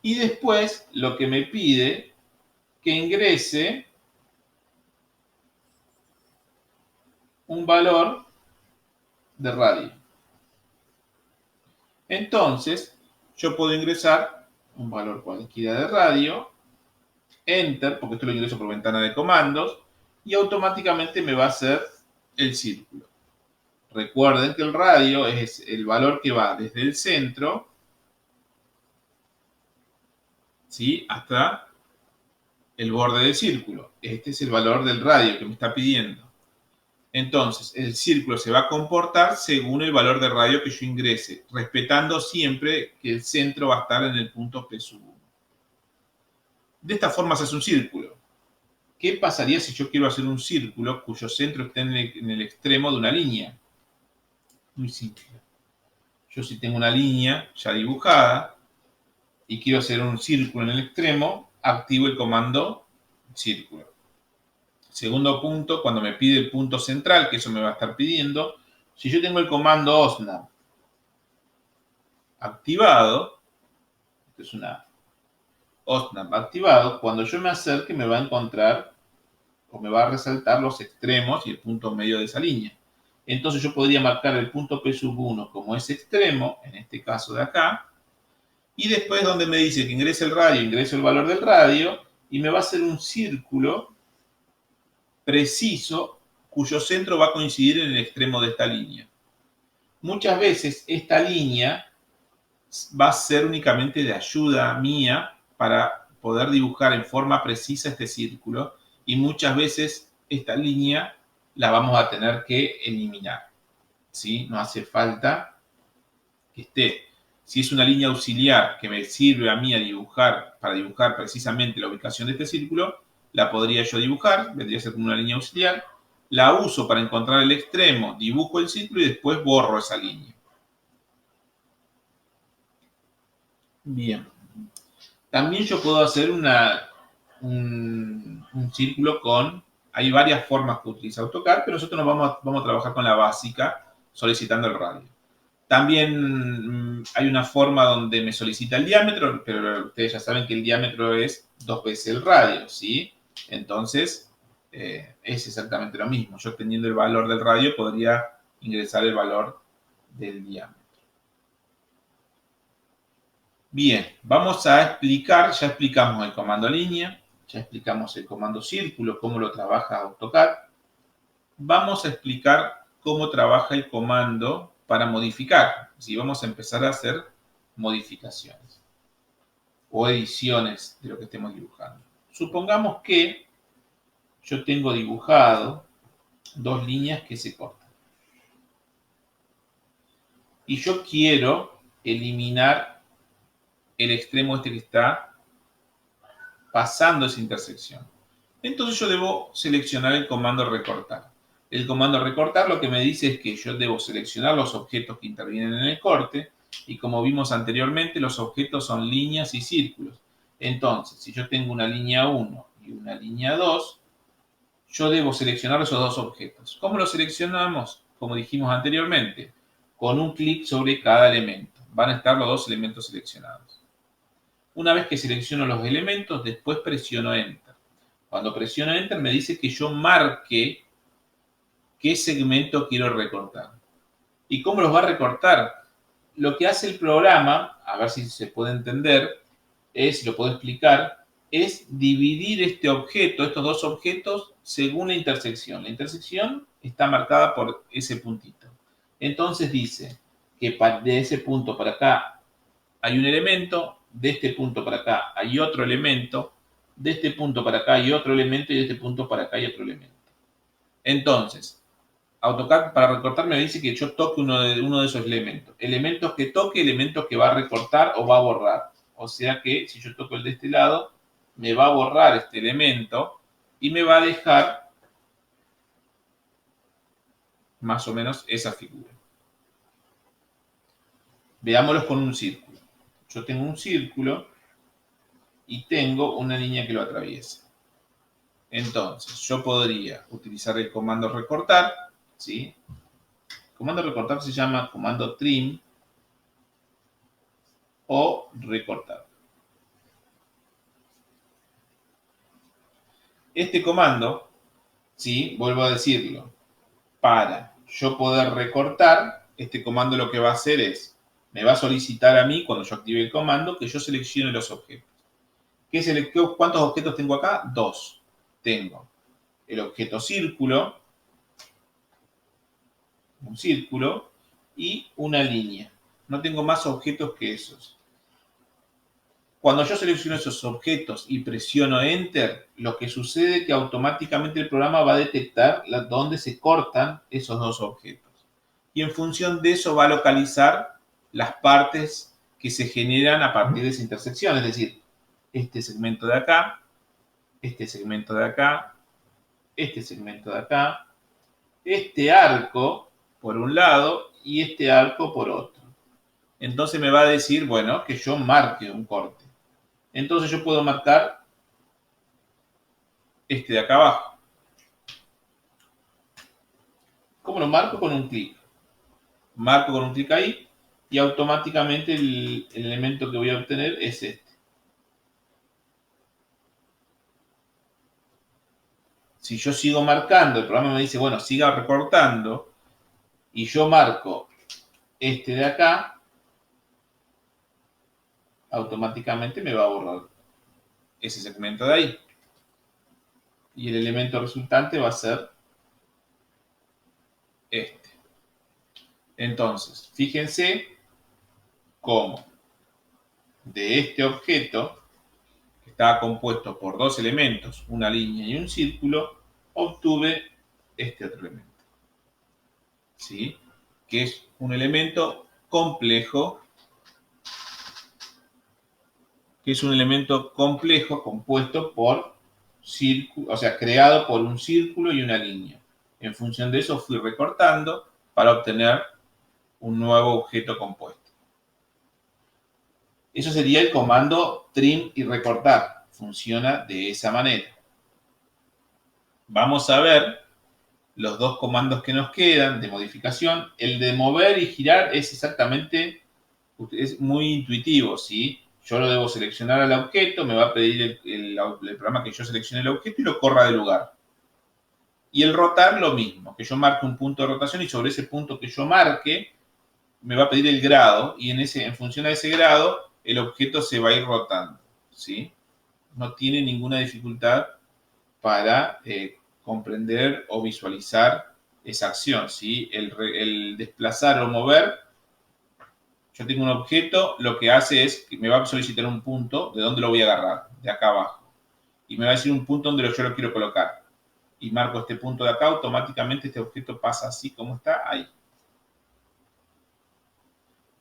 A: Y después lo que me pide que ingrese un valor de radio. Entonces, yo puedo ingresar un valor cualquiera de radio, Enter, porque esto lo ingreso por ventana de comandos, y automáticamente me va a hacer el círculo. Recuerden que el radio es el valor que va desde el centro, ¿sí?, hasta el borde del círculo. Este es el valor del radio que me está pidiendo. Entonces, el círculo se va a comportar según el valor de radio que yo ingrese, respetando siempre que el centro va a estar en el punto P1. De esta forma se hace un círculo. ¿Qué pasaría si yo quiero hacer un círculo cuyo centro esté en el extremo de una línea? Muy simple. Yo si tengo una línea ya dibujada y quiero hacer un círculo en el extremo, activo el comando círculo. Segundo punto, cuando me pide el punto central, que eso me va a estar pidiendo, si yo tengo el comando OSNAP activado, esto es una OSNAP activado, cuando yo me acerque me va a encontrar o me va a resaltar los extremos y el punto medio de esa línea. Entonces yo podría marcar el punto P1 como ese extremo, en este caso de acá, y después donde me dice que ingrese el radio, ingreso el valor del radio, y me va a hacer un círculo preciso cuyo centro va a coincidir en el extremo de esta línea. Muchas veces esta línea va a ser únicamente de ayuda mía para poder dibujar en forma precisa este círculo, y muchas veces esta línea la vamos a tener que eliminar, ¿sí? No hace falta que esté. Si es una línea auxiliar que me sirve a mí a dibujar, para dibujar precisamente la ubicación de este círculo, la podría yo dibujar, vendría a ser como una línea auxiliar, la uso para encontrar el extremo, dibujo el círculo y después borro esa línea. Bien. También yo puedo hacer un círculo con... Hay varias formas que utiliza AutoCAD, pero nosotros vamos a trabajar con la básica, solicitando el radio. También hay una forma donde me solicita el diámetro, pero ustedes ya saben que el diámetro es 2 veces el radio, ¿sí? Entonces, es exactamente lo mismo. Yo teniendo el valor del radio podría ingresar el valor del diámetro. Bien, vamos a explicar, ya explicamos el comando línea, ya explicamos el comando círculo, cómo lo trabaja AutoCAD. Vamos a explicar cómo trabaja el comando para modificar. ¿Sí? Vamos a empezar a hacer modificaciones o ediciones de lo que estemos dibujando. Supongamos que yo tengo dibujado dos líneas que se cortan. Y yo quiero eliminar el extremo este que está pasando esa intersección. Entonces yo debo seleccionar el comando recortar. El comando recortar lo que me dice es que yo debo seleccionar los objetos que intervienen en el corte, y como vimos anteriormente, los objetos son líneas y círculos. Entonces, si yo tengo una línea 1 y una línea 2, yo debo seleccionar esos dos objetos. ¿Cómo los seleccionamos? Como dijimos anteriormente, con un clic sobre cada elemento. Van a estar los dos elementos seleccionados. Una vez que selecciono los elementos, después presiono Enter. Cuando presiono Enter me dice que yo marque qué segmento quiero recortar. ¿Y cómo los va a recortar? Lo que hace el programa, a ver si se puede entender, lo puedo explicar, es dividir este objeto, estos dos objetos, según la intersección. La intersección está marcada por ese puntito. Entonces dice que de ese punto para acá hay un elemento, de este punto para acá hay otro elemento, de este punto para acá hay otro elemento y de este punto para acá hay otro elemento. Entonces, AutoCAD para recortar me dice que yo toque uno de esos elementos. Elementos que toque, elementos que va a recortar o va a borrar. O sea que si yo toco el de este lado, me va a borrar este elemento y me va a dejar más o menos esa figura. Veámoslo con un círculo. Yo tengo un círculo y tengo una línea que lo atraviesa. Entonces, yo podría utilizar el comando recortar, ¿sí? El comando recortar se llama comando trim. o recortar. Este comando, ¿sí? Vuelvo a decirlo, para yo poder recortar, este comando lo que va a hacer es, me va a solicitar a mí, cuando yo active el comando, que yo seleccione los objetos. ¿Cuántos objetos tengo acá? 2. Tengo el objeto círculo, un círculo, y una línea. No tengo más objetos que esos. Cuando yo selecciono esos objetos y presiono Enter, lo que sucede es que automáticamente el programa va a detectar dónde se cortan esos dos objetos. Y en función de eso va a localizar las partes que se generan a partir de esa intersección. Es decir, este segmento de acá, este segmento de acá, este segmento de acá, este arco por un lado y este arco por otro. Entonces me va a decir, bueno, que yo marque un corte. Entonces yo puedo marcar este de acá abajo. ¿Cómo lo marco? Con un clic. Marco con un clic ahí y automáticamente el elemento que voy a obtener es este. Si yo sigo marcando, el programa me dice, bueno, siga recortando, y yo marco este de acá, automáticamente me va a borrar ese segmento de ahí. Y el elemento resultante va a ser este. Entonces, fíjense cómo de este objeto, que estaba compuesto por dos elementos, una línea y un círculo, obtuve este otro elemento. ¿Sí? Que es un elemento complejo, compuesto por círculo, o sea, creado por un círculo y una línea. En función de eso fui recortando para obtener un nuevo objeto compuesto. Eso sería el comando trim y recortar. Funciona de esa manera. Vamos a ver los dos comandos que nos quedan de modificación. El de mover y girar es exactamente, es muy intuitivo, ¿sí? Yo lo debo seleccionar al objeto, me va a pedir el programa que yo seleccione el objeto y lo corra del lugar. Y el rotar lo mismo, que yo marque un punto de rotación y sobre ese punto que yo marque me va a pedir el grado y en función a ese grado el objeto se va a ir rotando, ¿sí? No tiene ninguna dificultad para comprender o visualizar esa acción, ¿sí? El desplazar o mover, yo tengo un objeto, lo que hace es que me va a solicitar un punto de dónde lo voy a agarrar, de acá abajo. Y me va a decir un punto donde yo lo quiero colocar. Y marco este punto de acá, automáticamente este objeto pasa así como está ahí.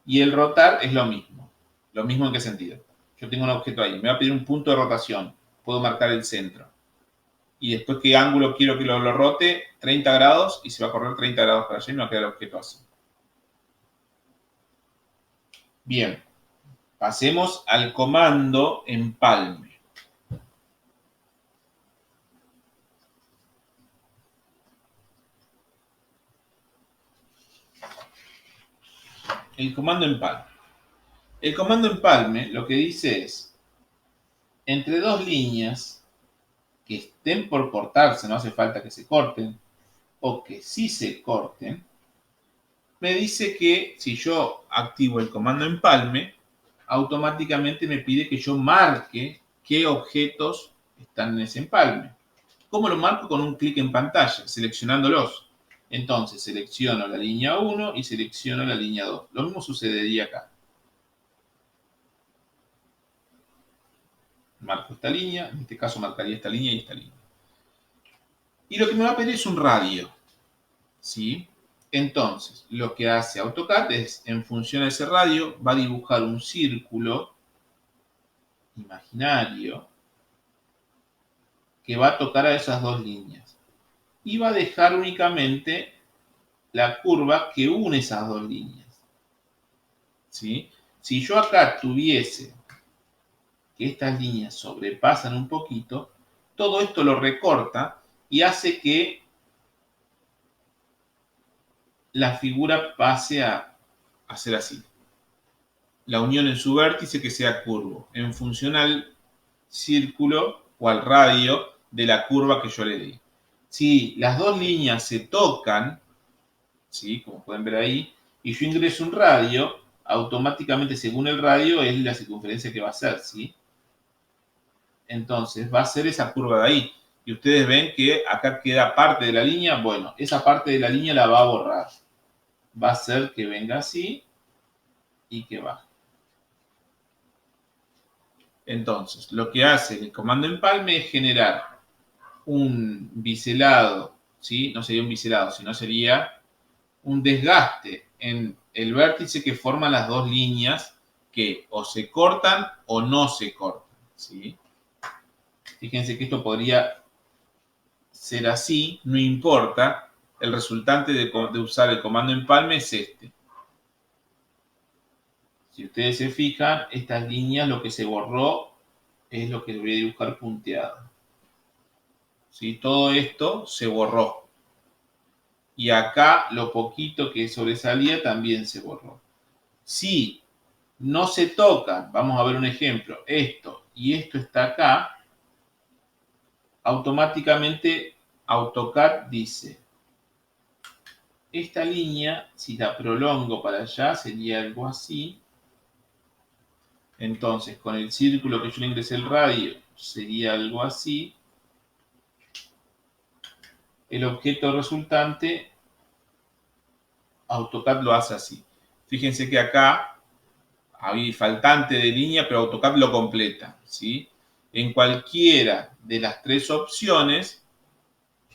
A: Y el rotar es lo mismo. ¿Lo mismo en qué sentido? Yo tengo un objeto ahí, me va a pedir un punto de rotación. Puedo marcar el centro. Y después qué ángulo quiero que lo rote, 30 grados, y se va a correr 30 grados para allá y me va a quedar el objeto así. Bien, pasemos al comando empalme. El comando empalme. El comando empalme lo que dice es, entre dos líneas que estén por cortarse, no hace falta que se corten, o que sí se corten, me dice que si yo activo el comando empalme, automáticamente me pide que yo marque qué objetos están en ese empalme. ¿Cómo lo marco? Con un clic en pantalla, seleccionándolos. Entonces selecciono la línea 1 y selecciono la línea 2. Lo mismo sucedería acá. Marco esta línea, en este caso marcaría esta línea y esta línea. Y lo que me va a pedir es un radio, ¿sí? Entonces, lo que hace AutoCAD es, en función a ese radio, va a dibujar un círculo imaginario que va a tocar a esas dos líneas. Y va a dejar únicamente la curva que une esas dos líneas. ¿Sí? Si yo acá tuviese que estas líneas sobrepasan un poquito, todo esto lo recorta y hace que la figura pase a ser así. la unión en su vértice que sea curvo, en función al círculo o al radio de la curva que yo le di. Si las dos líneas se tocan, ¿sí? Como pueden ver ahí, y yo ingreso un radio, automáticamente según el radio es la circunferencia que va a ser, ¿sí? Entonces va a ser esa curva de ahí. Y ustedes ven que acá queda parte de la línea. Bueno, esa parte de la línea la va a borrar. Va a ser que venga así y que baje. Entonces, lo que hace el comando empalme es generar un biselado, ¿sí? No sería un biselado, sino sería un desgaste en el vértice que forman las dos líneas que o se cortan o no se cortan, ¿sí? Fíjense que esto podría ser así, no importa, el resultante de usar el comando empalme es este. Si ustedes se fijan, estas líneas lo que se borró es lo que voy a dibujar punteado. ¿Sí? Todo esto se borró. Y acá lo poquito que sobresalía también se borró. Si no se tocan, vamos a ver un ejemplo, esto y esto está acá, automáticamente AutoCAD dice, esta línea, si la prolongo para allá, sería algo así. Entonces, con el círculo que yo le ingresé el radio, sería algo así. El objeto resultante, AutoCAD lo hace así. Fíjense que acá hay faltante de línea, pero AutoCAD lo completa, ¿sí? En cualquiera de las tres opciones,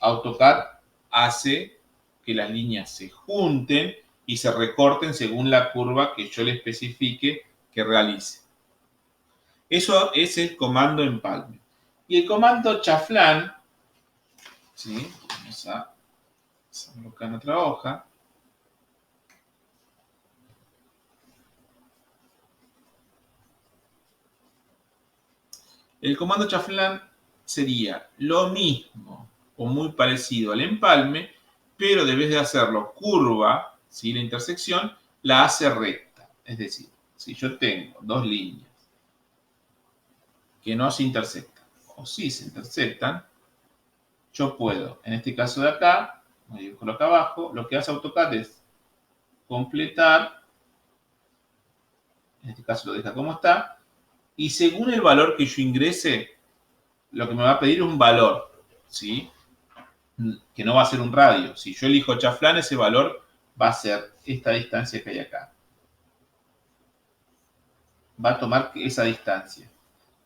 A: AutoCAD hace que las líneas se junten y se recorten según la curva que yo le especifique que realice. Eso es el comando empalme. Y el comando chaflán, ¿sí? Vamos a hacerlo acá en otra hoja. El comando chaflán sería lo mismo o muy parecido al empalme, pero de vez de hacerlo curva, ¿sí? La intersección, la hace recta. Es decir, si yo tengo dos líneas que no se intersectan o sí se intersectan, yo puedo, en este caso de acá, voy a dibujarlo acá abajo, lo que hace AutoCAD es completar, en este caso lo deja como está, y según el valor que yo ingrese, lo que me va a pedir es un valor, ¿sí? Que no va a ser un radio. Si yo elijo chaflán, ese valor va a ser esta distancia que hay acá. Va a tomar esa distancia.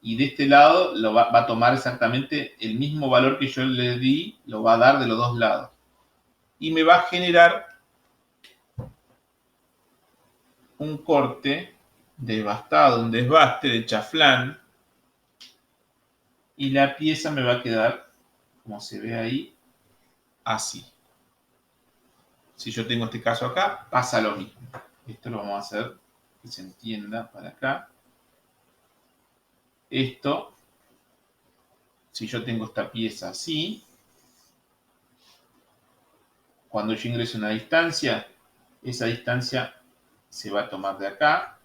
A: Y de este lado va a tomar exactamente el mismo valor que yo le di, lo va a dar de los dos lados. Y me va a generar un corte devastado, un desbaste de chaflán. Y la pieza me va a quedar, como se ve ahí, así. Si yo tengo este caso acá, pasa lo mismo. Esto lo vamos a hacer que se entienda para acá. Esto, si yo tengo esta pieza así, cuando yo ingreso una distancia, esa distancia se va a tomar de acá,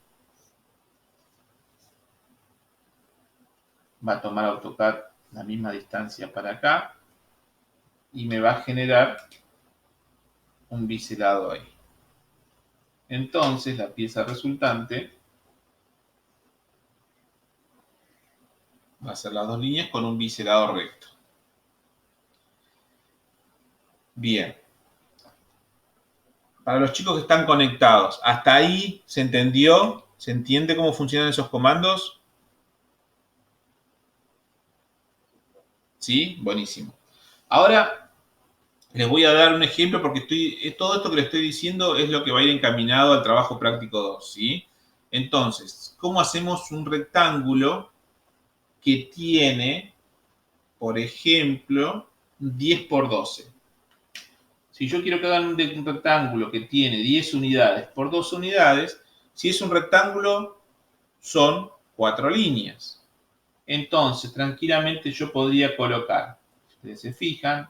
A: va a tomar AutoCAD la misma distancia para acá y me va a generar un biselado ahí. Entonces la pieza resultante va a ser las dos líneas con un biselado recto. Bien. Para los chicos que están conectados, ¿hasta ahí se entendió? ¿Se entiende cómo funcionan esos comandos? ¿Sí? Buenísimo. Ahora les voy a dar un ejemplo porque todo esto que les estoy diciendo es lo que va a ir encaminado al trabajo práctico 2, ¿sí? Entonces, ¿cómo hacemos un rectángulo que tiene, por ejemplo, 10 por 12? Si yo quiero que hagan un rectángulo que tiene 10 unidades por 2 unidades, si es un rectángulo, son 4 líneas. Entonces, tranquilamente yo podría colocar, si ustedes se fijan,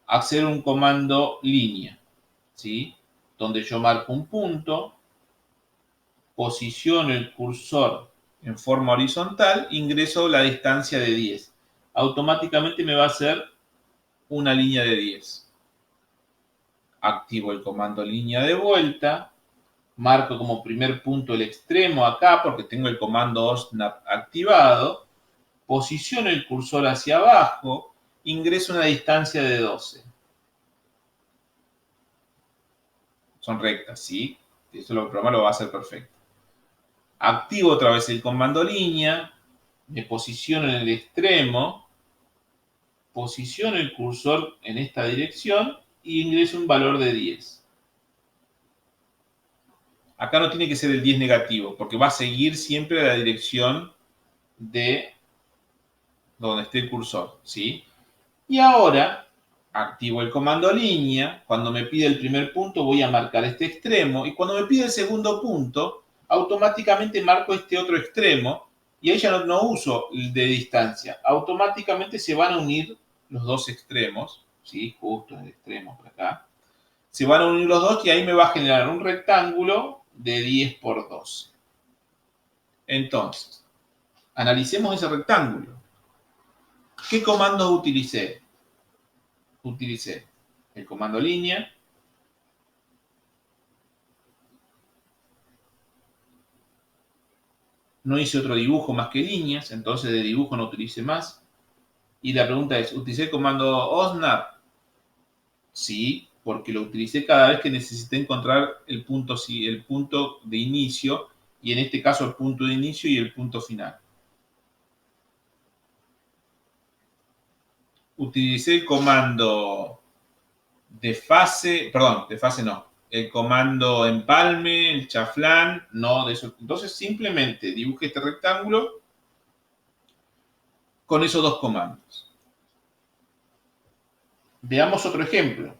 A: hacer un comando línea, ¿sí? Donde yo marco un punto posiciono el cursor en forma horizontal, ingreso la distancia de 10. Automáticamente me va a hacer una línea de 10. Activo el comando línea de vuelta, marco como primer punto el extremo acá porque tengo el comando OSNAP activado, posiciono el cursor hacia abajo, ingreso una distancia de 12. Son rectas, ¿sí? Eso el programa lo va a hacer perfecto. Activo otra vez el comando línea, me posiciono en el extremo, posiciono el cursor en esta dirección y ingreso un valor de 10. Acá no tiene que ser el 10 negativo, porque va a seguir siempre la dirección de donde esté el cursor, ¿sí? Y ahora activo el comando línea, cuando me pide el primer punto voy a marcar este extremo y cuando me pide el segundo punto, automáticamente marco este otro extremo y ahí ya no uso el de distancia, automáticamente se van a unir los dos extremos, ¿sí? Justo en el extremo por acá, se van a unir los dos y ahí me va a generar un rectángulo de 10 por 12. Entonces, analicemos ese rectángulo. ¿Qué comandos utilicé? Utilicé el comando línea, no hice otro dibujo más que líneas, entonces de dibujo no utilicé más. Y la pregunta es, ¿utilicé el comando OSNAP? Sí, porque lo utilicé cada vez que necesité encontrar el punto de inicio, y en este caso el punto de inicio y el punto final. Utilicé el comando de fase no, el comando empalme, el chaflán, no de eso. Entonces simplemente dibujé este rectángulo con esos dos comandos. Veamos otro ejemplo.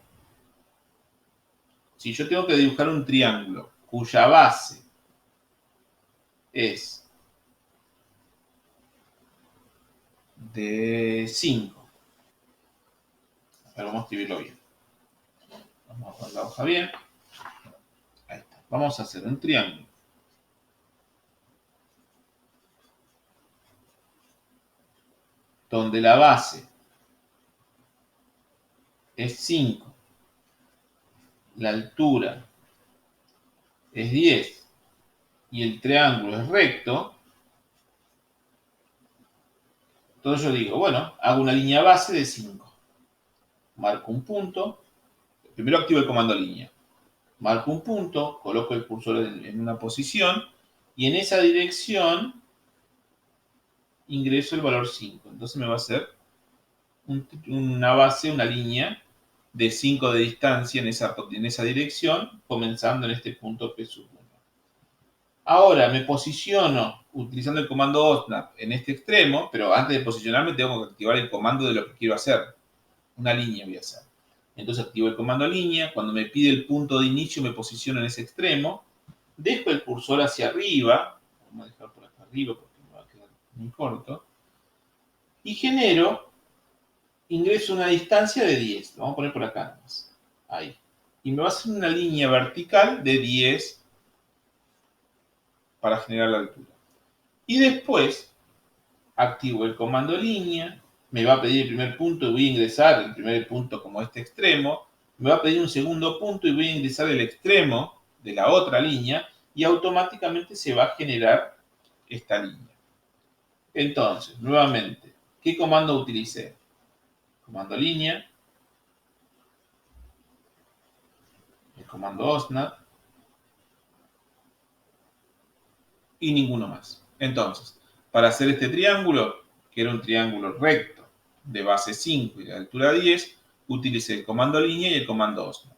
A: Si yo tengo que dibujar un triángulo cuya base es de 5, vamos a escribirlo bien. Vamos a poner la hoja bien. Ahí está. Vamos a hacer un triángulo donde la base es 5, la altura es 10 y el triángulo es recto. Entonces yo digo, bueno, hago una línea base de 5. Marco un punto. Primero activo el comando línea. Marco un punto, coloco el cursor en una posición y en esa dirección ingreso el valor 5. Entonces me va a hacer una base, una línea de 5 de distancia en esa dirección, comenzando en este punto P1. Ahora me posiciono utilizando el comando OSNAP en este extremo, pero antes de posicionarme tengo que activar el comando de lo que quiero hacer. Una línea voy a hacer. Entonces activo el comando línea, cuando me pide el punto de inicio me posiciono en ese extremo, dejo el cursor hacia arriba, vamos a dejar por acá arriba porque me va a quedar muy corto, y ingreso una distancia de 10, lo vamos a poner por acá nomás, ahí. Y me va a hacer una línea vertical de 10 para generar la altura. Y después activo el comando línea, me va a pedir el primer punto y voy a ingresar el primer punto como este extremo, me va a pedir un segundo punto y voy a ingresar el extremo de la otra línea y automáticamente se va a generar esta línea. Entonces, nuevamente, ¿qué comando utilicé? Comando línea, el comando OSNAP y ninguno más. Entonces, para hacer este triángulo, que era un triángulo recto de base 5 y de altura 10, utilicé el comando línea y el comando OSNAP.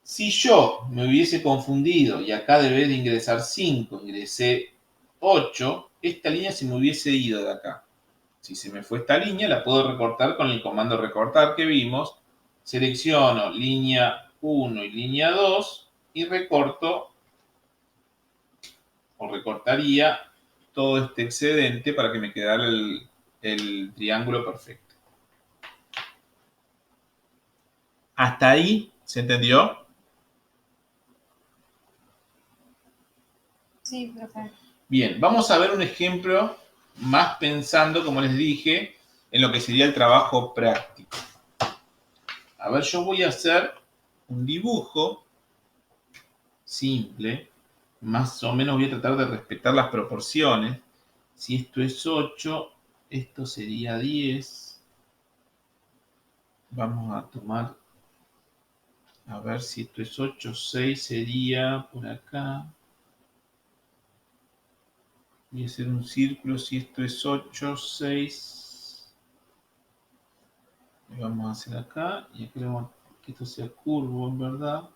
A: Si yo me hubiese confundido y acá debé de ingresar 5, ingresé 8, esta línea se me hubiese ido de acá. Si se me fue esta línea, la puedo recortar con el comando recortar que vimos. Selecciono línea 1 y línea 2 y recorto o recortaría todo este excedente para que me quedara el triángulo perfecto. ¿Hasta ahí se entendió?
B: Sí, profe.
A: Bien, vamos a ver un ejemplo más pensando, como les dije, en lo que sería el trabajo práctico. A ver, yo voy a hacer un dibujo simple. Más o menos voy a tratar de respetar las proporciones. Si esto es 8, esto sería 10. Vamos a tomar, a ver si esto es 8, 6 sería por acá. Voy a hacer un círculo, si esto es 8, 6. Lo vamos a hacer acá, y aquí queremos que esto sea curvo, en verdad.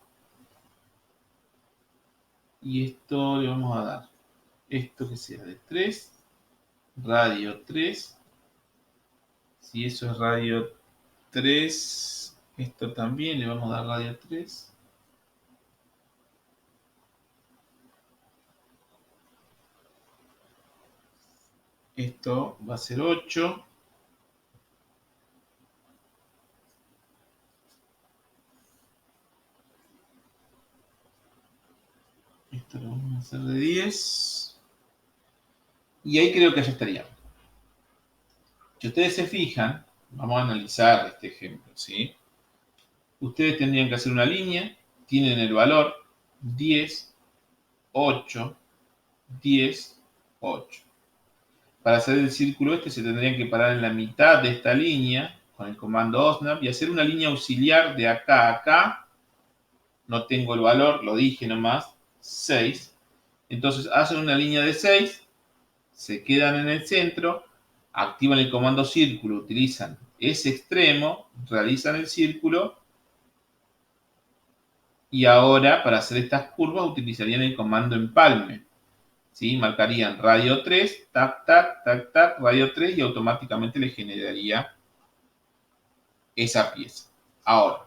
A: Y esto le vamos a dar, esto que sea de 3, radio 3. Si eso es radio 3, esto también le vamos a dar radio 3. Esto va a ser 8. Esto lo vamos a hacer de 10. Y ahí creo que ya estaría. Si ustedes se fijan, vamos a analizar este ejemplo, ¿sí? Ustedes tendrían que hacer una línea, tienen el valor 10, 8, 10, 8. Para hacer el círculo este se tendrían que parar en la mitad de esta línea con el comando OSNAP y hacer una línea auxiliar de acá a acá. No tengo el valor, lo dije nomás, 6. Entonces hacen una línea de 6, se quedan en el centro, activan el comando círculo, utilizan ese extremo, realizan el círculo y ahora para hacer estas curvas utilizarían el comando empalme. ¿Sí? Marcarían radio 3, tac, tac, tac, tac, radio 3 y automáticamente le generaría esa pieza. Ahora,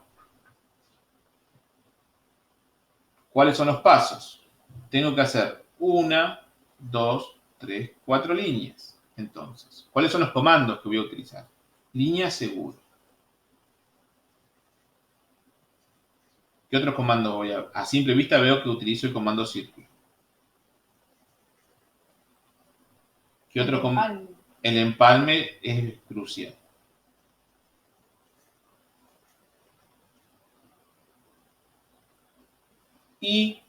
A: ¿cuáles son los pasos? Tengo que hacer 1, 2, 3, 4 líneas. Entonces, ¿cuáles son los comandos que voy a utilizar? Línea seguro. ¿Qué otros comandos voy a...? A simple vista veo que utilizo el comando círculo. ¿Qué otro comando? El empalme es crucial. Y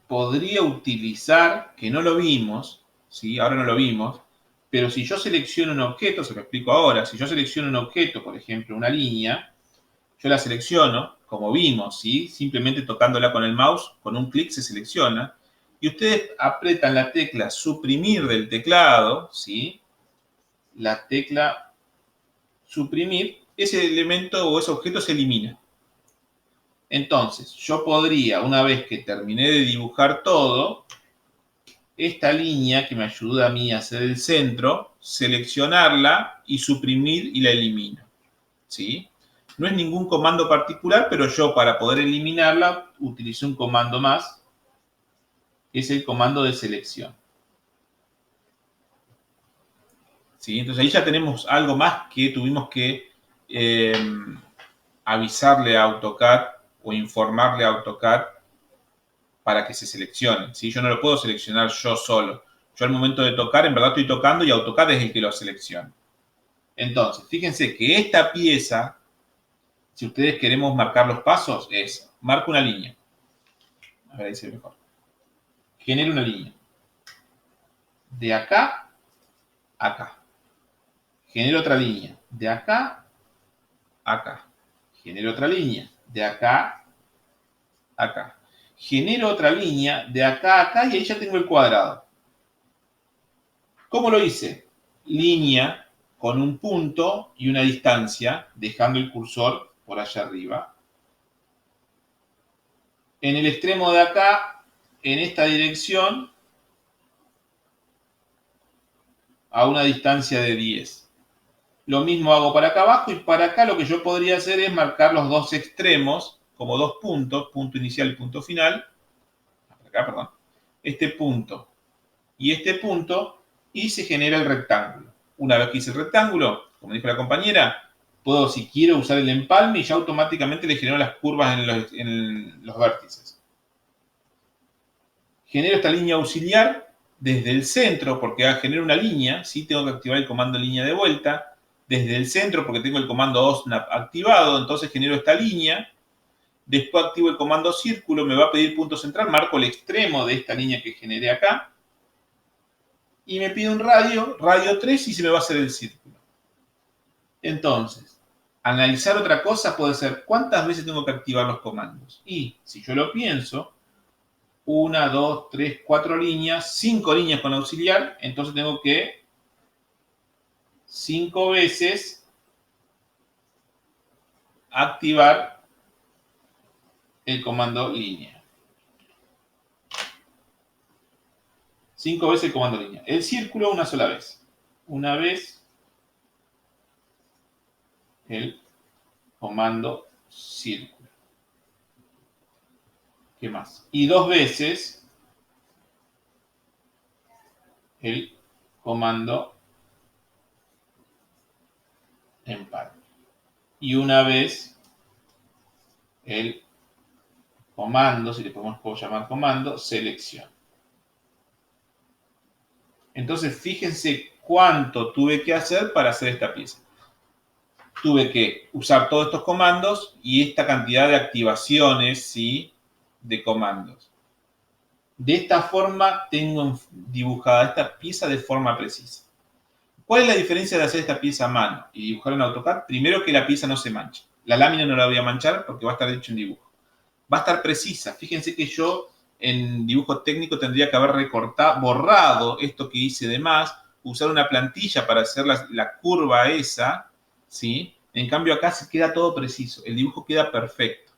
A: podría utilizar, que no lo vimos, ¿sí? Ahora no lo vimos, pero si yo selecciono un objeto, se lo explico ahora, si yo selecciono un objeto, por ejemplo, una línea, yo la selecciono, como vimos, ¿sí? Simplemente tocándola con el mouse, con un clic se selecciona, y ustedes apretan la tecla suprimir del teclado, ¿sí? La tecla suprimir, ese elemento o ese objeto se elimina. Entonces, yo podría, una vez que terminé de dibujar todo, esta línea que me ayuda a mí a hacer el centro, seleccionarla y suprimir y la elimino. ¿Sí? No es ningún comando particular, pero yo para poder eliminarla utilicé un comando más, que es el comando de selección. ¿Sí? Entonces ahí ya tenemos algo más que tuvimos que avisarle a AutoCAD o informarle a AutoCAD para que se seleccione. ¿Sí? Yo no lo puedo seleccionar yo solo. Yo al momento de tocar, en verdad estoy tocando y AutoCAD es el que lo selecciona. Entonces, fíjense que esta pieza, si ustedes queremos marcar los pasos, es, marco una línea. A ver, ahí se ve mejor. Genero una línea. De acá a acá. Genero otra línea. De acá a acá. Genero otra línea. De acá a acá. Genero otra línea de acá a acá y ahí ya tengo el cuadrado. ¿Cómo lo hice? Línea con un punto y una distancia, dejando el cursor por allá arriba. En el extremo de acá, en esta dirección, a una distancia de 10. Lo mismo hago para acá abajo y para acá lo que yo podría hacer es marcar los dos extremos como dos puntos, punto inicial y punto final. Acá, perdón. Este punto y este punto y se genera el rectángulo. Una vez que hice el rectángulo, como dijo la compañera, puedo, si quiero, usar el empalme y ya automáticamente le genero las curvas en los vértices. Genero esta línea auxiliar desde el centro, porque genero una línea, ¿sí? Tengo que activar el comando línea de vuelta. Desde el centro, porque tengo el comando OSNAP activado, entonces genero esta línea. Después activo el comando círculo, me va a pedir punto central, marco el extremo de esta línea que generé acá. Y me pide un radio 3 y se me va a hacer el círculo. Entonces, analizar otra cosa puede ser cuántas veces tengo que activar los comandos. Y si yo lo pienso, 1, 2, 3, 4 líneas, 5 líneas con auxiliar, entonces tengo que 5 veces activar el comando línea. 5 veces el comando línea. El círculo una sola vez. Una vez el comando círculo. ¿Qué más? Y 2 veces el comando empate. Y una vez el comando, si le puedo llamar comando, selección. Entonces, fíjense cuánto tuve que hacer para hacer esta pieza. Tuve que usar todos estos comandos y esta cantidad de activaciones, ¿sí?, de comandos. De esta forma tengo dibujada esta pieza de forma precisa. ¿Cuál es la diferencia de hacer esta pieza a mano y dibujar en AutoCAD? Primero, que la pieza no se mancha. La lámina no la voy a manchar porque va a estar hecho en dibujo. Va a estar precisa. Fíjense que yo en dibujo técnico tendría que haber recortado, borrado esto que hice de más, usar una plantilla para hacer la curva esa, ¿sí? En cambio acá se queda todo preciso. El dibujo queda perfecto.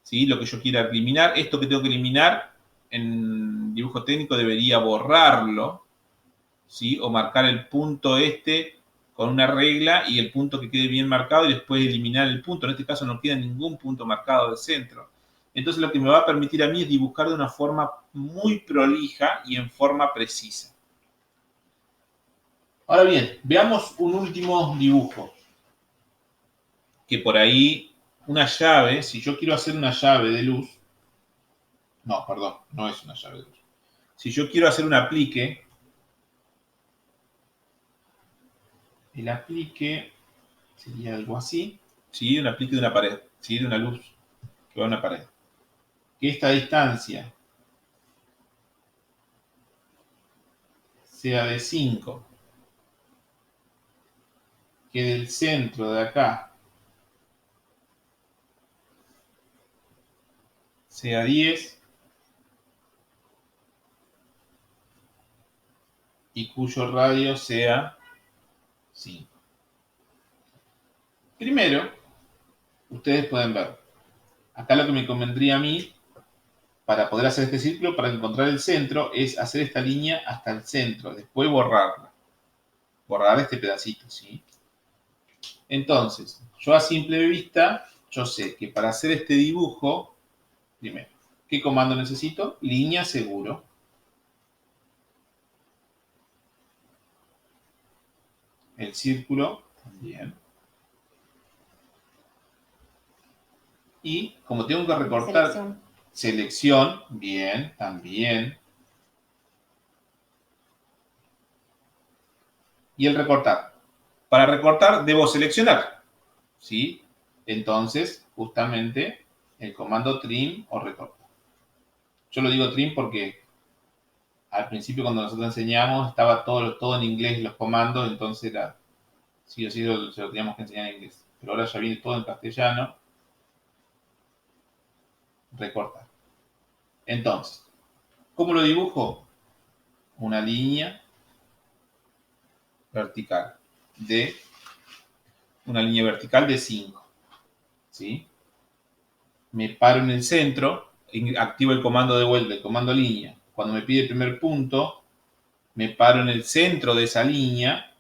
A: ¿Sí? Lo que yo quiera eliminar, esto que tengo que eliminar en dibujo técnico debería borrarlo, ¿sí? O marcar el punto este con una regla y el punto que quede bien marcado y después eliminar el punto. En este caso no queda ningún punto marcado de centro. Entonces lo que me va a permitir a mí es dibujar de una forma muy prolija y en forma precisa. Ahora bien, veamos un último dibujo. Que por ahí, una llave, si yo quiero hacer una llave de luz, no, perdón, no es una llave de luz. Si yo quiero hacer un aplique, el aplique sería algo así, ¿sí? Un aplique de una pared, ¿sí? De una luz que va a una pared. Que esta distancia sea de 5, que del centro de acá sea 10 y cuyo radio sea 5. Primero, ustedes pueden ver, acá lo que me convendría a mí para poder hacer este círculo, para encontrar el centro, es hacer esta línea hasta el centro, después borrarla. Borrar este pedacito, ¿sí? Entonces, yo a simple vista, yo sé que para hacer este dibujo, primero, ¿qué comando necesito? Línea seguro. El círculo también. Y como tengo que recortar selección, bien, también. Y el recortar. Para recortar debo seleccionar, ¿sí? Entonces, justamente, el comando trim o recortar. Yo lo digo trim porque al principio cuando nosotros enseñamos estaba todo en inglés los comandos, entonces era, sí o sí se lo teníamos que enseñar en inglés. Pero ahora ya viene todo en castellano. Recortar. Entonces, ¿cómo lo dibujo? Una línea vertical de una línea vertical de 5, ¿sí? Me paro en el centro, activo el comando de vuelta, el comando línea. Cuando me pide el primer punto, me paro en el centro de esa línea,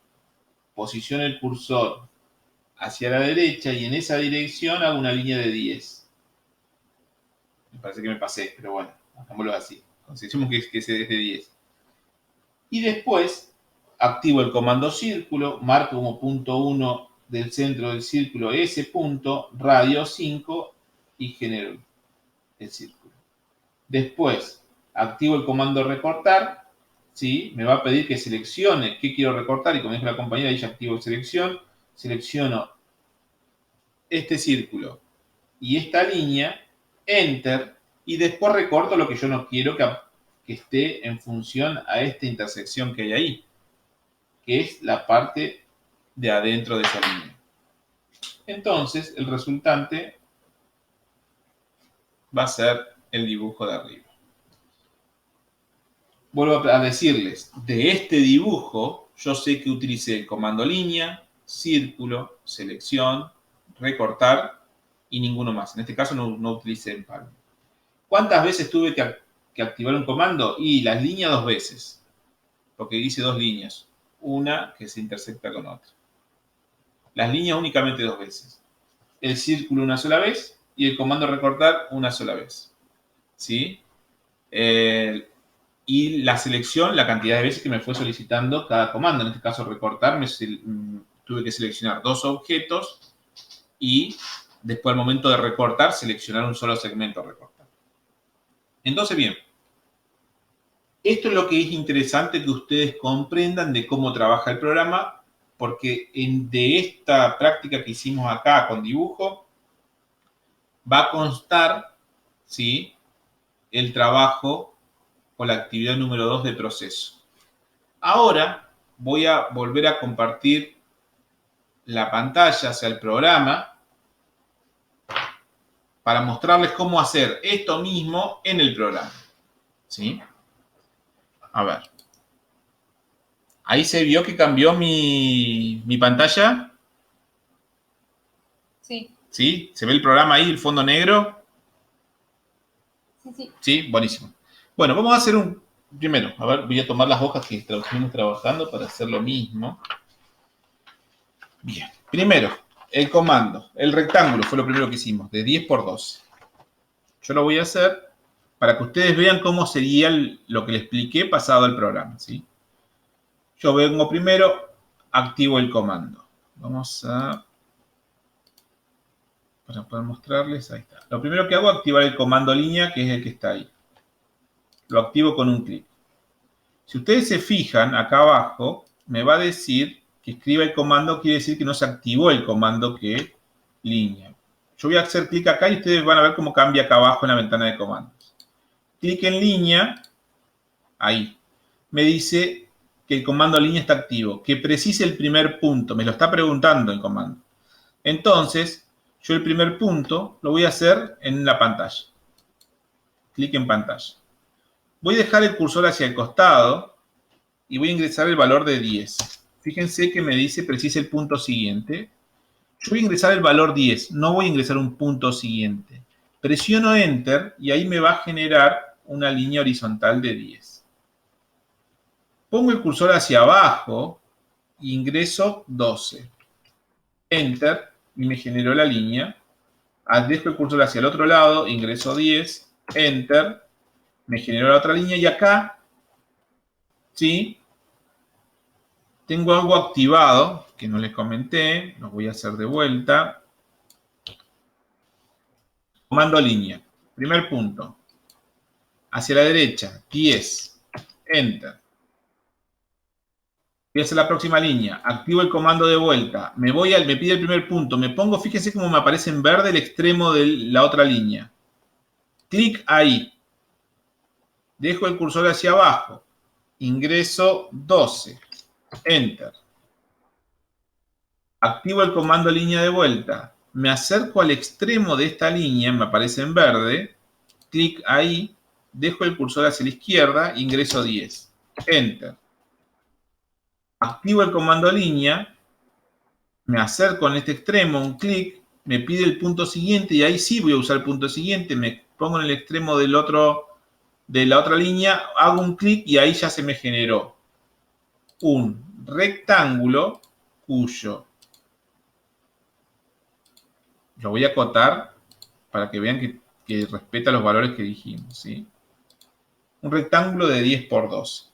A: posiciono el cursor hacia la derecha y en esa dirección hago una línea de 10. Me parece que me pasé, pero bueno, hagámoslo así. Consideremos que ese es de 10. Y después activo el comando círculo, marco como punto 1 del centro del círculo ese punto, radio 5 y genero el círculo. Después activo el comando recortar, ¿sí? Me va a pedir que seleccione qué quiero recortar y como dijo la compañera, ahí ya activo selección, selecciono este círculo y esta línea, Enter, y después recorto lo que yo no quiero que esté en función a esta intersección que hay ahí, que es la parte de adentro de esa línea. Entonces, el resultante va a ser el dibujo de arriba. Vuelvo a decirles, de este dibujo, yo sé que utilicé el comando línea, círculo, selección, recortar y ninguno más. En este caso no utilicé empalme. ¿Cuántas veces tuve que activar un comando? Y las líneas 2 veces, porque hice 2 líneas, una que se intersecta con otra. Las líneas únicamente 2 veces. El círculo una sola vez y el comando recortar una sola vez. ¿Sí? Y la selección, la cantidad de veces que me fue solicitando cada comando. En este caso, recortar, tuve que seleccionar 2 objetos y después al momento de recortar, seleccionar un solo segmento recortar. Entonces, bien, esto es lo que es interesante que ustedes comprendan de cómo trabaja el programa, porque de esta práctica que hicimos acá con dibujo, va a constar, ¿sí?, el trabajo con la actividad número 2 de proceso. Ahora voy a volver a compartir la pantalla hacia el programa para mostrarles cómo hacer esto mismo en el programa. ¿Sí? A ver. Ahí se vio que cambió mi pantalla.
B: Sí.
A: ¿Sí? ¿Se ve el programa ahí, el fondo negro?
B: Sí.
A: Sí, buenísimo. Bueno, vamos a hacer primero, a ver, voy a tomar las hojas que estuvimos trabajando para hacer lo mismo. Bien, primero, el comando, el rectángulo fue lo primero que hicimos, de 10 por 12. Yo lo voy a hacer para que ustedes vean cómo sería lo que les expliqué pasado al programa, ¿sí? Yo vengo primero, activo el comando. Vamos a... Para poder mostrarles, ahí está. Lo primero que hago es activar el comando línea, que es el que está ahí. Lo activo con un clic. Si ustedes se fijan, acá abajo, me va a decir que escriba el comando, quiere decir que no se activó el comando que línea. Yo voy a hacer clic acá y ustedes van a ver cómo cambia acá abajo en la ventana de comandos. Clic en línea, ahí. Me dice que el comando línea está activo, que precise el primer punto. Me lo está preguntando el comando. Entonces, yo el primer punto lo voy a hacer en la pantalla. Clic en pantalla. Voy a dejar el cursor hacia el costado y voy a ingresar el valor de 10. Fíjense que me dice precise el punto siguiente. Yo voy a ingresar el valor 10, no voy a ingresar un punto siguiente. Presiono Enter y ahí me va a generar una línea horizontal de 10. Pongo el cursor hacia abajo e ingreso 12. Enter y me generó la línea. Dejo el cursor hacia el otro lado, ingreso 10. Enter, me generó la otra línea y acá, ¿sí?, tengo algo activado que no les comenté, lo voy a hacer de vuelta. Comando línea. Primer punto. Hacia la derecha, 10. Enter. Voy a hacer la próxima línea. Activo el comando de vuelta. Me pide el primer punto. Me pongo, fíjense cómo me aparece en verde el extremo de la otra línea. Clic ahí. Dejo el cursor hacia abajo. Ingreso 12. Enter. Activo el comando línea de vuelta. Me acerco al extremo de esta línea, me aparece en verde. Clic ahí. Dejo el cursor hacia la izquierda. Ingreso 10. Enter. Activo el comando línea. Me acerco en este extremo, un clic. Me pide el punto siguiente y ahí sí voy a usar el punto siguiente. Me pongo en el extremo de la otra línea. Hago un clic y ahí ya se me generó un rectángulo cuyo... Lo voy a acotar para que vean que respeta los valores que dijimos, ¿sí? Un rectángulo de 10 por 12.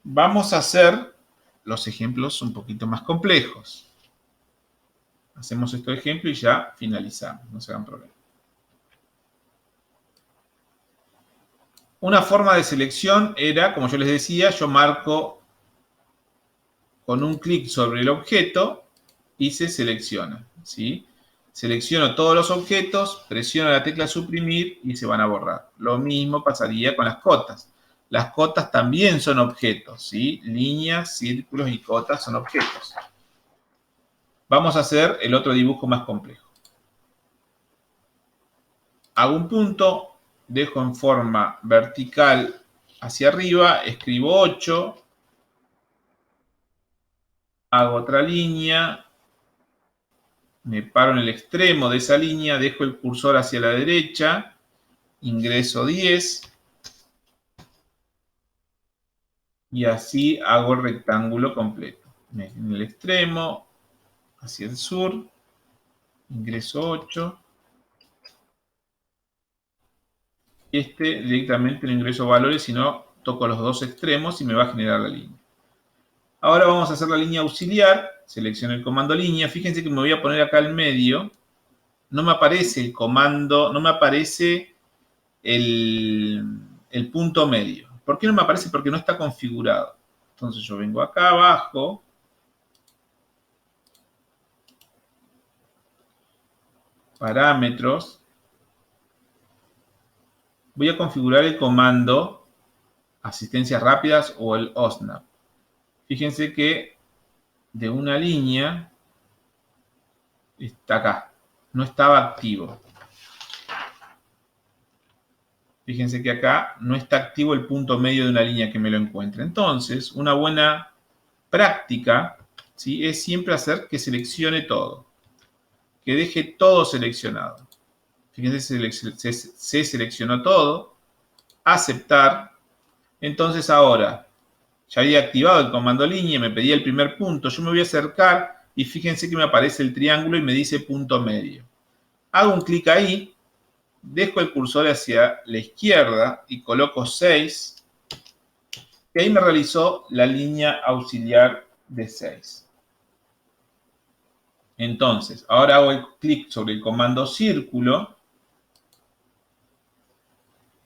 A: Vamos a hacer los ejemplos un poquito más complejos. Hacemos estos ejemplos y ya finalizamos, no se hagan problema. Una forma de selección era, como yo les decía, yo marco con un clic sobre el objeto y se selecciona, ¿sí? Selecciono todos los objetos, presiono la tecla suprimir y se van a borrar. Lo mismo pasaría con las cotas. Las cotas también son objetos, ¿sí? Líneas, círculos y cotas son objetos. Vamos a hacer el otro dibujo más complejo. Hago un punto, dejo en forma vertical hacia arriba, escribo 8, hago otra línea, me paro en el extremo de esa línea, dejo el cursor hacia la derecha, ingreso 10 y así hago el rectángulo completo. En el extremo, hacia el sur, ingreso 8. Directamente no ingreso valores, sino toco los dos extremos y me va a generar la línea. Ahora vamos a hacer la línea auxiliar. Selecciono el comando línea. Fíjense que me voy a poner acá al medio. No me aparece el comando, no me aparece el punto medio. ¿Por qué no me aparece? Porque no está configurado. Entonces yo vengo acá abajo. Parámetros. Voy a configurar el comando asistencias rápidas o el OSNAP. Fíjense que de una línea está acá. No estaba activo. Fíjense que acá no está activo el punto medio de una línea que me lo encuentre. Entonces, una buena práctica, ¿sí?, es siempre hacer que seleccione todo. Que deje todo seleccionado. Fíjense, se seleccionó todo. Aceptar. Entonces ahora, ya había activado el comando línea, me pedía el primer punto. Yo me voy a acercar y fíjense que me aparece el triángulo y me dice punto medio. Hago un clic ahí. Dejo el cursor hacia la izquierda y coloco 6. Y ahí me realizó la línea auxiliar de 6. Entonces, ahora hago el clic sobre el comando círculo.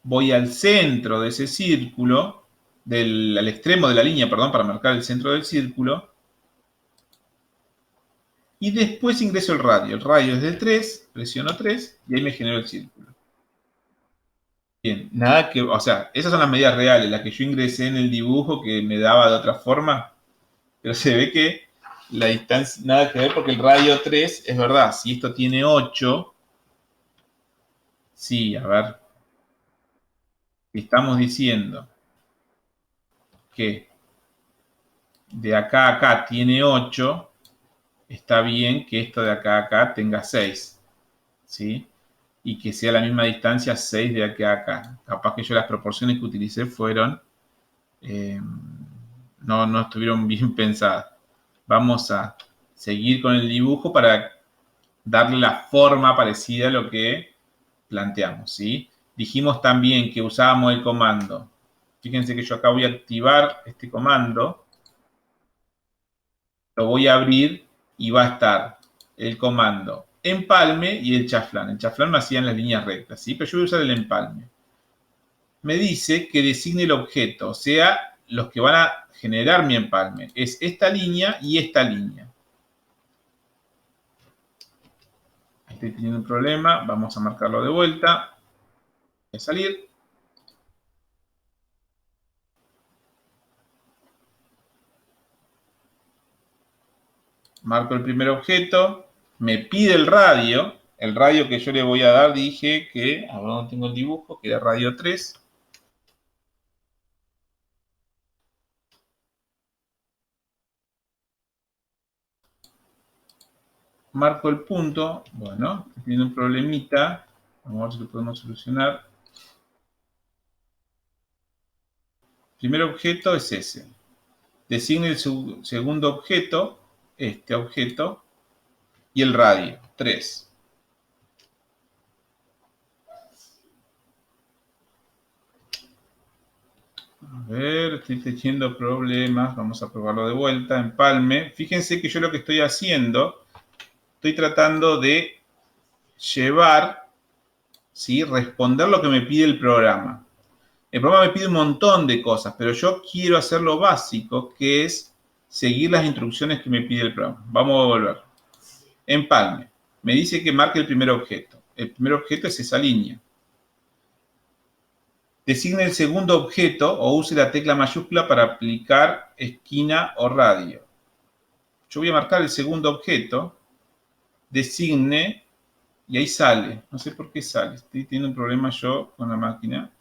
A: Voy al centro de ese círculo, al extremo de la línea, perdón, para marcar el centro del círculo. Y después ingreso el radio. El radio es de 3, presiono 3 y ahí me genero el círculo. Bien, nada que, o sea, esas son las medidas reales, las que yo ingresé en el dibujo que me daba de otra forma, pero se ve que la distancia, nada que ver porque el radio 3, es verdad, si esto tiene 8, sí, a ver, estamos diciendo que de acá a acá tiene 8, está bien que esto de acá a acá tenga 6, ¿sí? Y que sea la misma distancia 6 de acá a acá. Capaz que yo las proporciones que utilicé fueron, no estuvieron bien pensadas. Vamos a seguir con el dibujo para darle la forma parecida a lo que planteamos, ¿sí? Dijimos también que usábamos el comando. Fíjense que yo acá voy a activar este comando. Lo voy a abrir y va a estar el comando empalme y el chaflán. El chaflán me hacían las líneas rectas, ¿sí? Pero yo voy a usar el empalme. Me dice que designe el objeto, o sea, los que van a generar mi empalme. Es esta línea y esta línea. Estoy teniendo un problema, vamos a marcarlo de vuelta. Voy a salir. Marco el primer objeto, me pide el radio que yo le voy a dar, dije que, ahora no tengo el dibujo, que era radio 3. Marco el punto, bueno, estoy teniendo un problemita, vamos a ver si lo podemos solucionar. Primer objeto es ese. Designe el segundo objeto, este objeto, y el radio, 3. A ver, estoy teniendo problemas, vamos a probarlo de vuelta, empalme. Fíjense que yo lo que estoy haciendo, estoy tratando de llevar, ¿sí?, responder lo que me pide el programa. El programa me pide un montón de cosas, pero yo quiero hacer lo básico, que es seguir las instrucciones que me pide el programa. Vamos a volver. Empalme. Me dice que marque el primer objeto. El primer objeto es esa línea. Designe el segundo objeto o use la tecla mayúscula para aplicar esquina o radio. Yo voy a marcar el segundo objeto, designe, y ahí sale. No sé por qué sale. Estoy teniendo un problema yo con la máquina.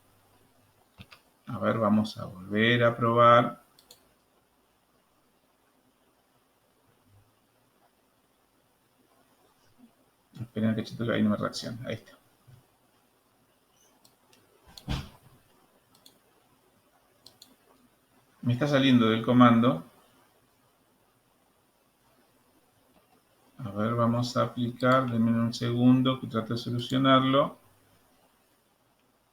A: A ver, vamos a volver a probar. Esperen que ahí no me reacciona. Ahí está. Me está saliendo del comando. A ver, vamos a aplicar. Denme un segundo que trato de solucionarlo.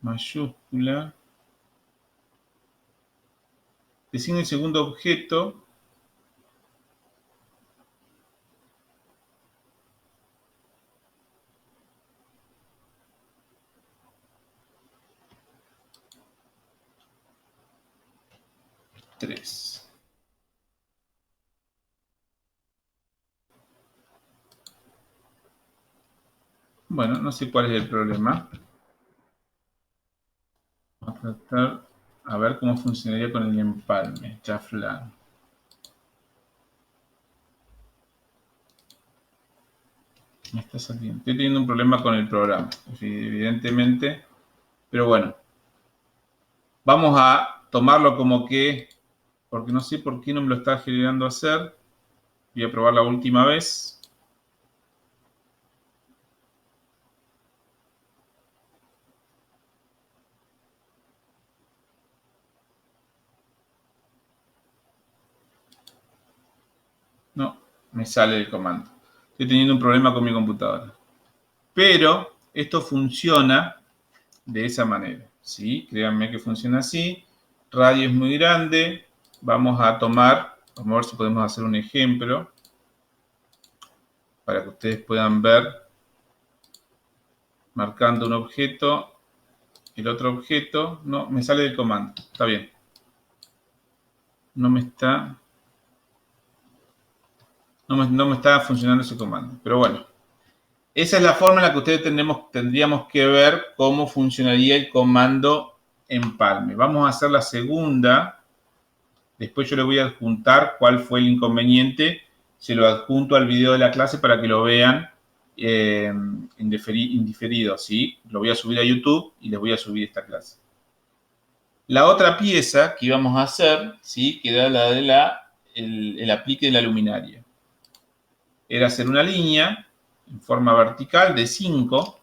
A: Mayúscula. Designe el segundo objeto. Tres. Bueno, no sé cuál es el problema. Vamos a tratar a ver cómo funcionaría con el empalme. Chaflán. Me está saliendo. Estoy teniendo un problema con el programa, evidentemente. Pero bueno. Vamos a tomarlo como que, porque no sé por qué no me lo está generando hacer. Voy a probar la última vez. No, me sale el comando. Estoy teniendo un problema con mi computadora. Pero esto funciona de esa manera, ¿sí? Créanme que funciona así. Radio es muy grande. Vamos a ver si podemos hacer un ejemplo para que ustedes puedan ver marcando un objeto, el otro objeto. No, me sale del comando. Está bien. No me está funcionando ese comando. Pero bueno, esa es la forma en la que ustedes tendríamos que ver cómo funcionaría el comando empalme. Vamos a hacer la segunda. Después yo le voy a adjuntar cuál fue el inconveniente. Se lo adjunto al video de la clase para que lo vean en diferido, ¿sí? Lo voy a subir a YouTube y les voy a subir esta clase. La otra pieza que íbamos a hacer, ¿sí? Que era la de el aplique de la luminaria. Era hacer una línea en forma vertical de 5.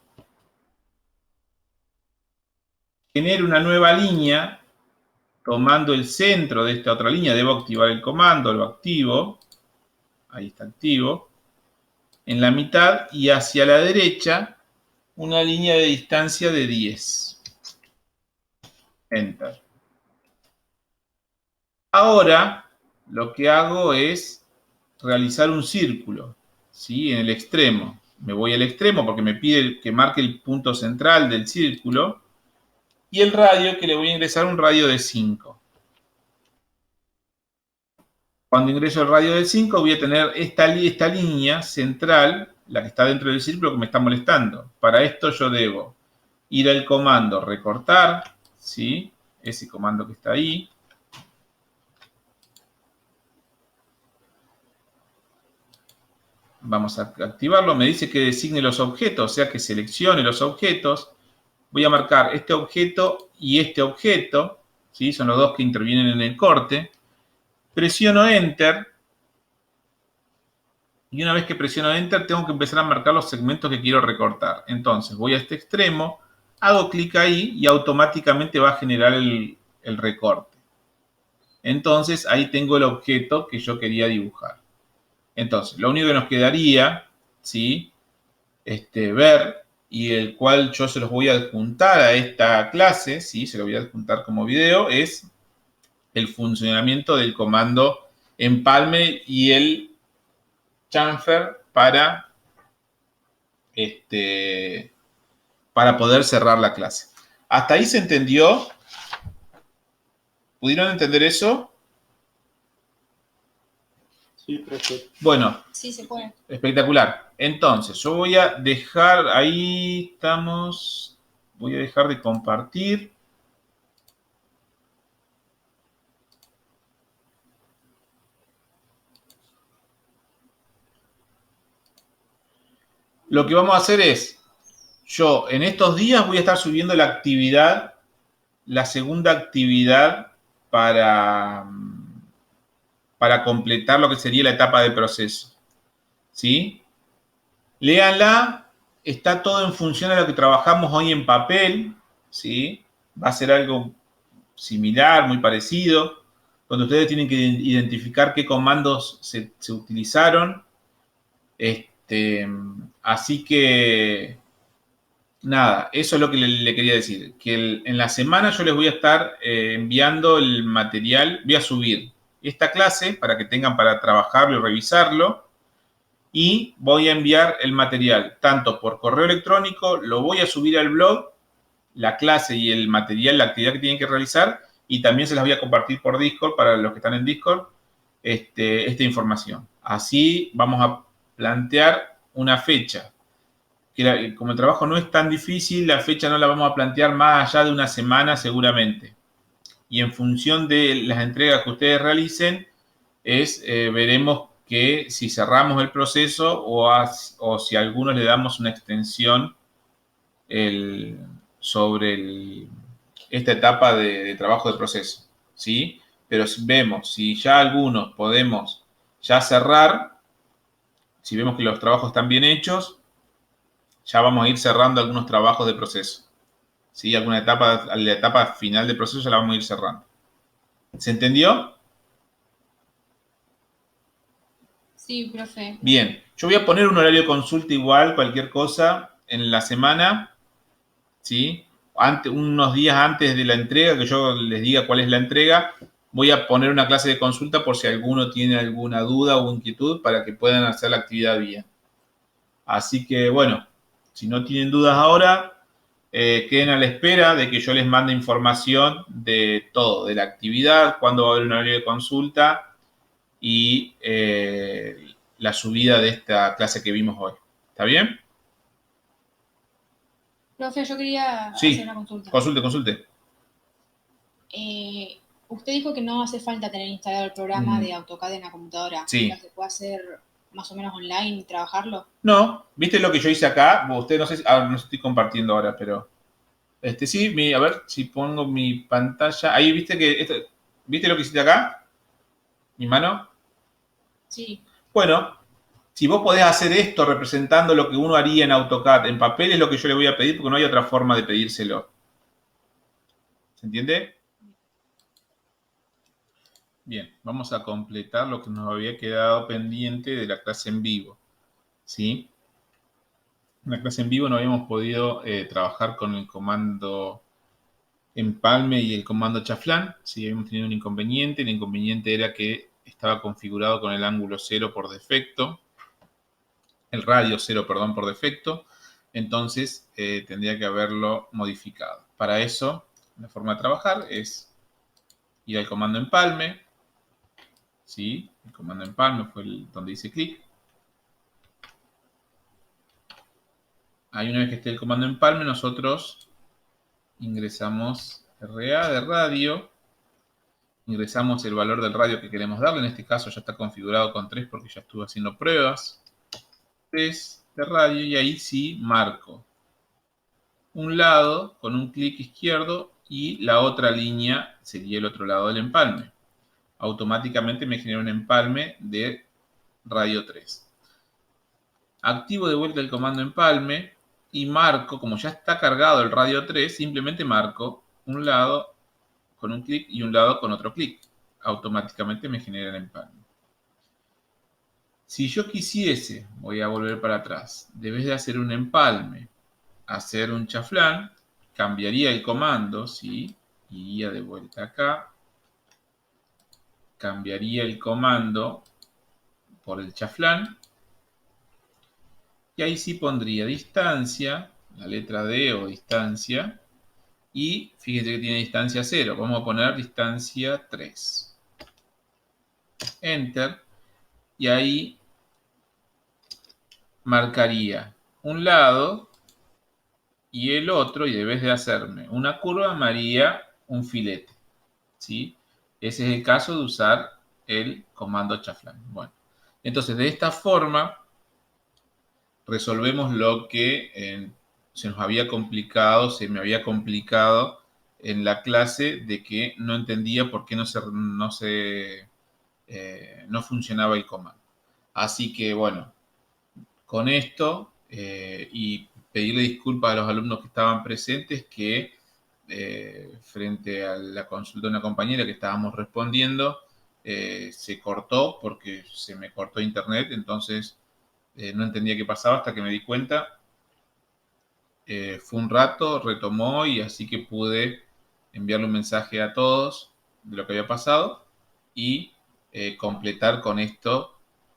A: Genero una nueva línea tomando el centro de esta otra línea. Debo activar el comando, lo activo. Ahí está activo. En la mitad y hacia la derecha una línea de distancia de 10. Enter. Ahora lo que hago es realizar un círculo, ¿sí? En el extremo. Me voy al extremo porque me pide que marque el punto central del círculo. Y el radio, que le voy a ingresar un radio de 5. Cuando ingreso el radio de 5 voy a tener esta línea central, la que está dentro del círculo, que me está molestando. Para esto yo debo ir al comando recortar, ¿sí? Ese comando que está ahí. Vamos a activarlo. Me dice que designe los objetos, o sea que seleccione los objetos. Voy a marcar este objeto y este objeto, ¿sí? Son los dos que intervienen en el corte. Presiono Enter. Y una vez que presiono Enter, tengo que empezar a marcar los segmentos que quiero recortar. Entonces, voy a este extremo, hago clic ahí y automáticamente va a generar el recorte. Entonces, ahí tengo el objeto que yo quería dibujar. Entonces, lo único que nos quedaría, ¿sí? Ver, y el cual yo se los voy a adjuntar a esta clase, ¿sí? Se lo voy a adjuntar como video, es el funcionamiento del comando empalme y el chamfer para poder cerrar la clase. ¿Hasta ahí se entendió? ¿Pudieron entender eso?
B: Sí, profe.
A: Bueno,
B: Sí, se puede.
A: espectacular. Entonces, yo voy a dejar, ahí estamos, voy a dejar de compartir. Lo que vamos a hacer es, yo en estos días voy a estar subiendo la actividad, la segunda actividad para, para completar lo que sería la etapa de proceso. ¿Sí? Léanla, está todo en función a lo que trabajamos hoy en papel, ¿sí? Va a ser algo similar, muy parecido, donde ustedes tienen que identificar qué comandos se utilizaron. Así que, nada, eso es lo que le quería decir, que en la semana yo les voy a estar enviando el material, voy a subir esta clase para que tengan para trabajarlo y revisarlo, y voy a enviar el material tanto por correo electrónico, lo voy a subir al blog, la clase y el material, la actividad que tienen que realizar, y también se las voy a compartir por Discord para los que están en Discord, esta información. Así vamos a plantear una fecha. Como el trabajo no es tan difícil, la fecha no la vamos a plantear más allá de una semana seguramente. Y en función de las entregas que ustedes realicen, veremos que si cerramos el proceso o si a algunos le damos una extensión sobre esta etapa de trabajo de proceso, ¿sí? Pero si vemos, si ya algunos podemos ya cerrar, si vemos que los trabajos están bien hechos, ya vamos a ir cerrando algunos trabajos de proceso, ¿sí? Alguna etapa, la etapa final del proceso ya la vamos a ir cerrando. ¿Se entendió?
B: Sí, profe.
A: Bien, yo voy a poner un horario de consulta igual, cualquier cosa, en la semana, ¿sí? Unos días antes de la entrega, que yo les diga cuál es la entrega, voy a poner una clase de consulta por si alguno tiene alguna duda o inquietud para que puedan hacer la actividad bien. Así que, bueno, si no tienen dudas ahora, queden a la espera de que yo les mande información de todo, de la actividad, cuándo va a haber un horario de consulta y la subida de esta clase que vimos hoy. ¿Está bien?
B: Profe, yo quería hacer
A: Sí,
B: una consulta.
A: consulte.
B: Usted dijo que no hace falta tener instalado el programa de AutoCAD en la computadora.
A: Sí.
B: ¿Se puede hacer más o menos online y trabajarlo?
A: No, ¿viste lo que yo hice acá? Usted no sé, no estoy compartiendo ahora, pero sí, a ver si pongo mi pantalla. Ahí viste ¿viste lo que hiciste acá? Mi mano.
B: Sí.
A: Bueno, si vos podés hacer esto representando lo que uno haría en AutoCAD en papel, es lo que yo le voy a pedir porque no hay otra forma de pedírselo. ¿Se entiende? Bien, vamos a completar lo que nos había quedado pendiente de la clase en vivo. ¿Sí? En la clase en vivo no habíamos podido trabajar con el comando empalme y el comando chaflán. Sí, habíamos tenido un inconveniente. El inconveniente era que estaba configurado con el ángulo 0 por defecto. El radio 0, perdón, por defecto. Entonces tendría que haberlo modificado. Para eso, la forma de trabajar es ir al comando empalme. ¿Sí? El comando empalme fue donde hice clic. Ahí una vez que esté el comando empalme, nosotros ingresamos RA de radio, ingresamos el valor del radio que queremos darle, en este caso ya está configurado con 3 porque ya estuve haciendo pruebas, 3 de radio, y ahí sí marco un lado con un clic izquierdo y la otra línea sería el otro lado del empalme. Automáticamente me genera un empalme de radio 3. Activo de vuelta el comando empalme y marco, como ya está cargado el radio 3, simplemente marco un lado con un clic y un lado con otro clic. Automáticamente me genera el empalme. Si yo quisiese, voy a volver para atrás, en vez de hacer un empalme, hacer un chaflán, cambiaría el comando, ¿sí? Iría de vuelta acá, cambiaría el comando por el chaflán, y ahí sí pondría distancia, la letra D o distancia, Y fíjate que tiene distancia 0. Vamos a poner distancia 3. Enter. Y ahí marcaría un lado y el otro, y en vez de hacerme una curva, me haría un filete. ¿Sí? Ese es el caso de usar el comando chaflán. Bueno, entonces de esta forma resolvemos lo que se nos había complicado, se me había complicado en la clase de que no entendía por qué no funcionaba el comando. Así que bueno, con esto y pedirle disculpas a los alumnos que estaban presentes que frente a la consulta de una compañera que estábamos respondiendo, se cortó porque se me cortó internet, entonces no entendía qué pasaba hasta que me di cuenta. Fue un rato, retomó y así que pude enviarle un mensaje a todos de lo que había pasado y completar con esta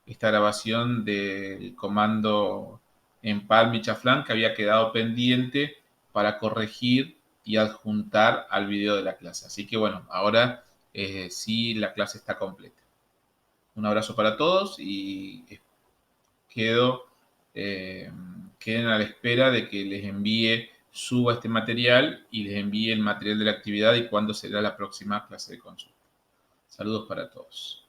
A: grabación del comando en Palm y Chaflán que había quedado pendiente para corregir y adjuntar al video de la clase. Así que bueno, ahora sí la clase está completa. Un abrazo para todos y quedo, eh, queden a la espera de que les envíe, suba este material y les envíe el material de la actividad y cuándo será la próxima clase de consulta. Saludos para todos.